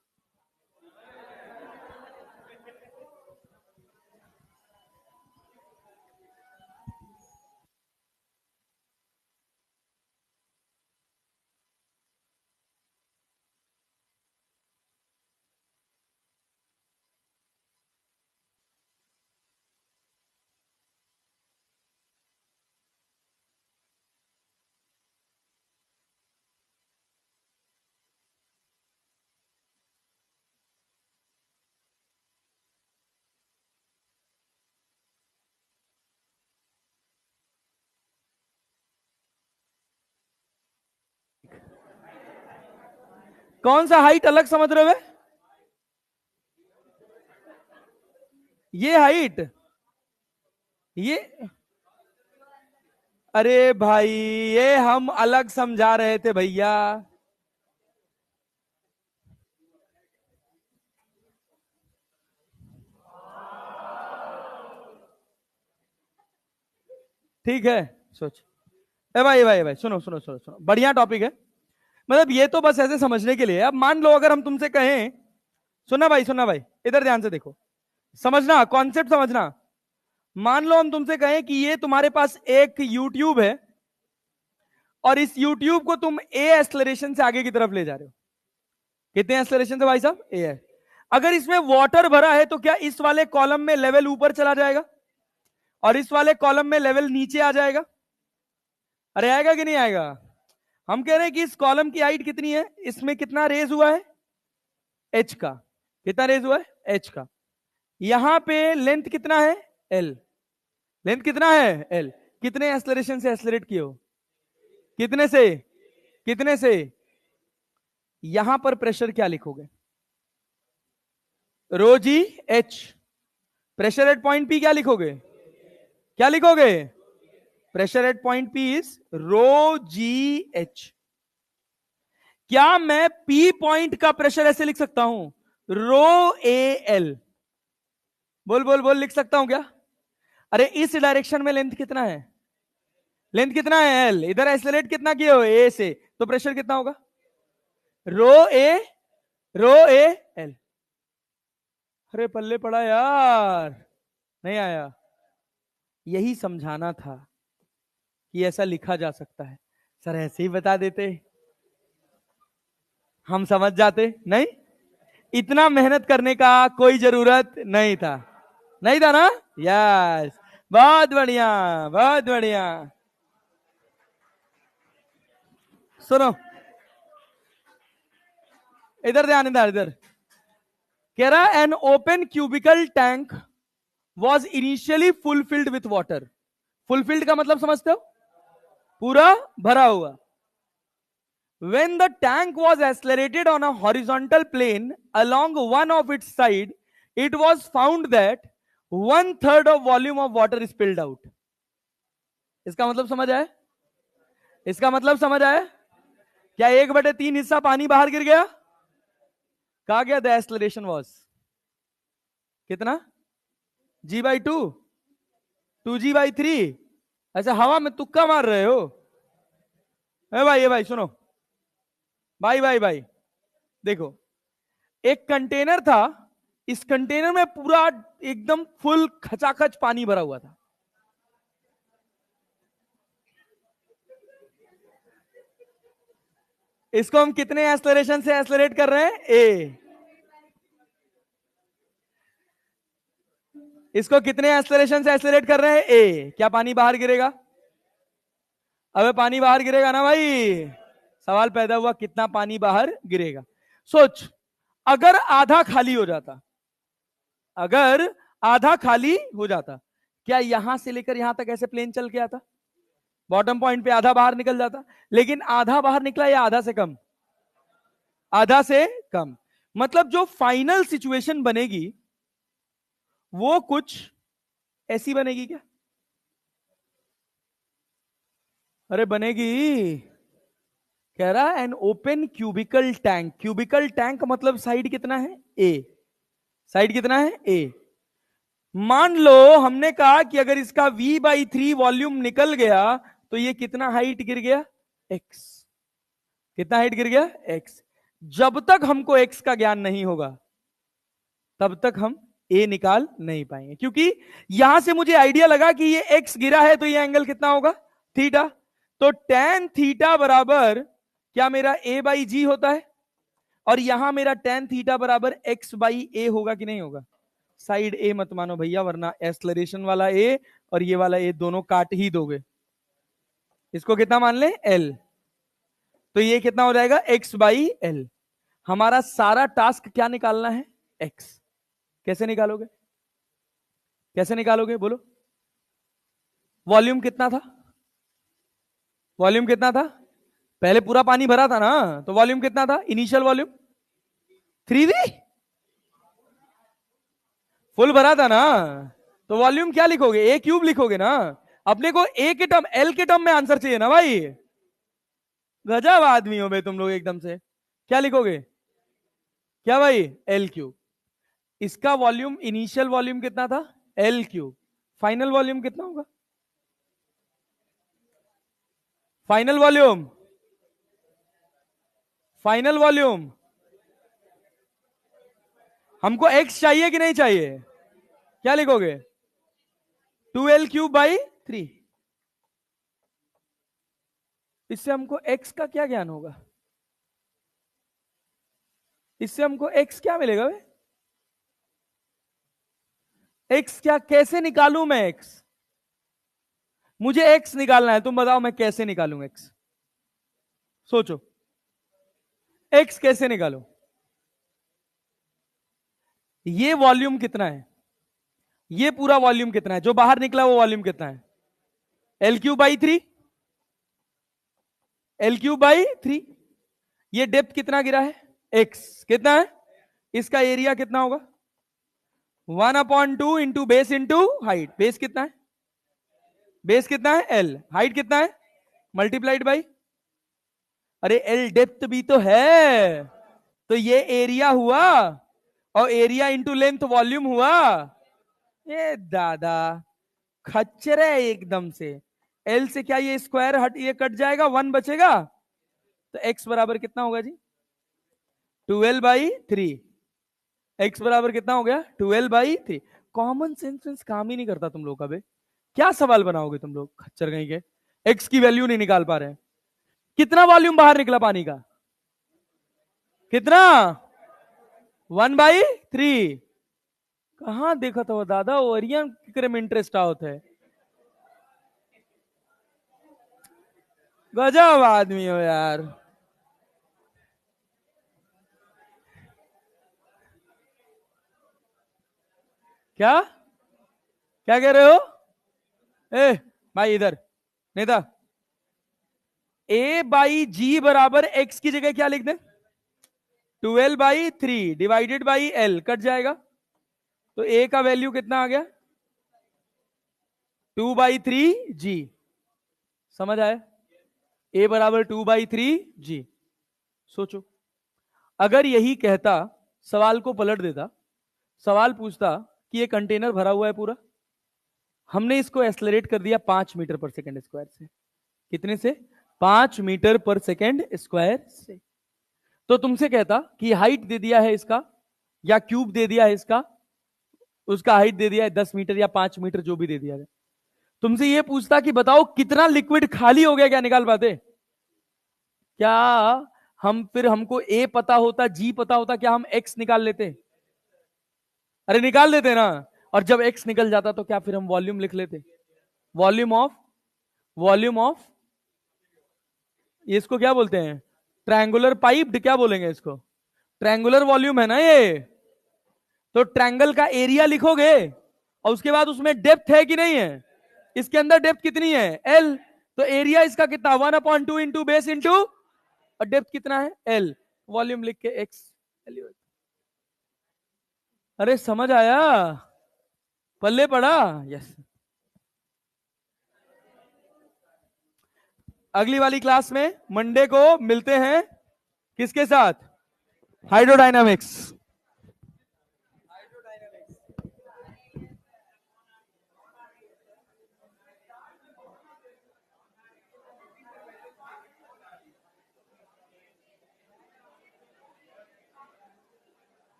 कौन सा हाइट अलग समझ रहे हो? ये हाइट, ये, अरे भाई ये हम अलग समझा रहे थे भैया। ठीक है, सोच। ए भाई भाई भाई, सुनो सुनो सुनो सुनो, बढ़िया टॉपिक है। मतलब ये तो बस ऐसे समझने के लिए। अब मान लो अगर हम तुमसे कहें, सुनना भाई, सुनना भाई, इधर ध्यान से देखो, समझना कॉन्सेप्ट समझना। मान लो हम तुमसे कहें कि ये तुम्हारे पास एक यूट्यूब है और इस यूट्यूब को तुम ए एक्सलरेशन से आगे की तरफ ले जा रहे हो। कितने एक्सलरेशन से भाई साहब? ए है। अगर इसमें वाटर भरा है तो क्या इस वाले कॉलम में लेवल ऊपर चला जाएगा और इस वाले कॉलम में लेवल नीचे आ जाएगा? अरे आएगा कि नहीं आएगा? हम कह रहे हैं कि इस कॉलम की हाइट कितनी है, इसमें कितना रेज हुआ है? एच का। कितना रेज हुआ है? एच का। यहां पे लेंथ कितना है? एल। लेंथ कितना है? एल। कितने एक्सलरेशन से एक्सलरेट किए हो? कितने से? कितने से? यहां पर प्रेशर क्या लिखोगे? Rho g h. Pressure at point p क्या लिखोगे? क्या लिखोगे? Pressure at point p is rho g h. क्या मैं पी पॉइंट का प्रेशर ऐसे लिख सकता हूं, रो ए एल? बोल बोल बोल, लिख सकता हूं क्या? अरे इस डायरेक्शन में लेंथ कितना है? लेंथ कितना है? एल। इधर एक्सेलरेट कितना किए हो? ए से, तो प्रेशर कितना होगा? रो ए, रो ए एल। अरे पल्ले पड़ा यार, नहीं आया। यही समझाना था कि ऐसा लिखा जा सकता है। सर ऐसे ही बता देते, हम समझ जाते। नहीं, इतना मेहनत करने का कोई जरूरत नहीं था। नहीं था ना? यस, बहुत बढ़िया, बहुत बढ़िया। सुनो, इधर ध्यान, इधर इधर। कह रहा an open cubical tank was initially fulfilled with water. Fulfilled का मतलब समझते हो? पूरा भरा हुआ। When the tank was accelerated on a horizontal plane along one of its side, it was found that 1/3 of volume of water spilled out. इसका मतलब समझ आया? इसका मतलब समझ आया? क्या 1/3 हिस्सा पानी बाहर गिर गया? कहा गया द एक्सलरेशन वॉज कितना? G/2, 2G/3। ऐसा हवा में तुक्का मार रहे हो? ए भाई सुनो, भाई भाई भाई देखो, एक कंटेनर था, इस कंटेनर में पूरा एकदम फुल खचाखच पानी भरा हुआ था। इसको हम कितने एक्सेलरेशन से एक्सेलरेट कर रहे हैं? ए। इसको कितने एक्सेलरेशन से एक्सेलरेट कर रहे हैं? ए। क्या पानी बाहर गिरेगा? अबे पानी बाहर गिरेगा ना भाई। सवाल पैदा हुआ कितना पानी बाहर गिरेगा। सोच, अगर आधा खाली हो जाता, अगर आधा खाली हो जाता, क्या यहां से लेकर यहां तक ऐसे प्लेन चल के आता? बॉटम पॉइंट पे आधा बाहर निकल जाता। लेकिन आधा बाहर निकला या आधा से कम? आधा से कम। मतलब जो फाइनल सिचुएशन बनेगी वो कुछ ऐसी बनेगी क्या? अरे बनेगी। कह रहा an open cubical tank. Cubical tank मतलब साइड कितना है? ए। साइड कितना है? ए। मान लो हमने कहा कि अगर इसका V/3 वॉल्यूम निकल गया तो ये कितना हाइट गिर गया? एक्स। कितना हाइट गिर गया? एक्स। जब तक हमको एक्स का ज्ञान नहीं होगा तब तक हम ए निकाल नहीं पाएंगे, क्योंकि यहां से मुझे आइडिया लगा कि ये एक्स गिरा है तो ये एंगल कितना होगा? थीटा। तो टेन थीटा बराबर क्या मेरा A/G होता है? और यहां मेरा टेन थीटा बराबर X/A होगा कि नहीं होगा? साइड ए मत मानो भैया, वरना एक्सलरेशन वाला ए और ये वाला ए दोनों काट ही दोगे। इसको कितना मान ले? L। तो ये कितना हो जाएगा? X/L। हमारा सारा टास्क क्या निकालना है? X। कैसे निकालोगे? कैसे निकालोगे बोलो? वॉल्यूम कितना था? वॉल्यूम कितना था? पहले पूरा पानी भरा था ना, तो वॉल्यूम कितना था? Initial volume 3V। फुल भरा था ना, तो वॉल्यूम क्या लिखोगे? A³ लिखोगे ना। अपने को A के टर्म, L के टर्म में आंसर चाहिए ना भाई। गजब आदमी हो बे तुम लोग एकदम से। क्या लिखोगे? क्या भाई? L³। इसका वॉल्यूम, इनिशियल वॉल्यूम कितना था? L³। फाइनल वॉल्यूम कितना होगा? फाइनल वॉल्यूम, फाइनल वॉल्यूम हमको x चाहिए कि नहीं चाहिए? क्या लिखोगे? 2L³/3। इससे हमको x का क्या ज्ञान होगा? इससे हमको x क्या मिलेगा बे? x क्या, कैसे निकालूं मैं x? मुझे x निकालना है, तुम बताओ मैं कैसे निकालूं x? सोचो, x कैसे निकालूं? ये वॉल्यूम कितना है? ये पूरा वॉल्यूम कितना है? जो बाहर निकला वो वॉल्यूम कितना है? L³/3। L³/3। ये डेप्थ कितना गिरा है? x कितना है? इसका एरिया कितना होगा? 1/2 into base into height. Base कितना है? बेस कितना है? L। हाइट कितना है? मल्टीप्लाइड बाई अरे एल डेप्थ भी तो है, तो ये एरिया हुआ और एरिया इंटू लेंथ वॉल्यूम हुआ। ये दादा खच्चर है एकदम से। एल से क्या ये स्क्वायर हट, ये कट जाएगा, वन बचेगा, तो एक्स बराबर कितना होगा जी? 12/3। एक्स बराबर कितना हो गया? 12/3। कॉमन सेंस काम ही नहीं करता तुम लोग का बे। क्या सवाल बनाओगे तुम लोग खच्चर कहीं के, एक्स की वैल्यू नहीं निकाल पा रहे हैं। कितना वॉल्यूम बाहर निकला पानी का? कितना? 1/3। कहां देखा था वो दादा, ओरियन किकरे में इंटरेस्ट आवत है। गजब आदमी हो यार। क्या क्या कह रहे हो? ए भाई इधर, नेता। A/G बराबर एक्स की जगह क्या लिख दे? 12/3 डिवाइडेड बाई एल, कट जाएगा, तो ए का वैल्यू कितना आ गया? 2/3 जी। समझ आया? ए बराबर 2/3 जी। सोचो, अगर यही कहता, सवाल को पलट देता, सवाल पूछता कि ये कंटेनर भरा हुआ है पूरा, हमने इसको एक्सलरेट कर दिया 5 मीटर पर सेकेंड स्क्वायर से। कितने से? 5 मीटर पर सेकेंड स्क्वायर से। तो तुमसे कहता कि हाइट दे दिया है इसका, या क्यूब दे दिया है इसका, उसका हाइट दे दिया है 10 मीटर या 5 मीटर, जो भी दे दिया है। तुमसे ये पूछता कि बताओ कितना लिक्विड खाली हो गया, क्या निकाल पाते? क्या हम फिर, हमको ए पता होता, जी पता होता, क्या हम एक्स निकाल लेते? अरे निकाल लेते ना। और जब एक्स निकल जाता तो क्या फिर हम वॉल्यूम लिख लेते? वॉल्यूम ऑफ, वॉल्यूम ऑफ, इसको क्या बोलते हैं? ट्रायंगुलर पाइप्ड, क्या बोलेंगे इसको? ट्रायंगुलर वॉल्यूम है ना ये। तो ट्रायंगल का एरिया लिखोगे और उसके बाद उसमें डेप्थ है कि नहीं है? इसके अंदर डेप्थ कितनी है? एल। तो एरिया इसका कितना? 1/2 इंटू बेस इंटू, और डेप्थ कितना है? एल। वॉल्यूम लिख के एक्स। अरे समझ आया? पल्ले पड़ा? यस। अगली वाली क्लास में मंडे को मिलते हैं, किसके साथ? हाइड्रोडायनामिक्स।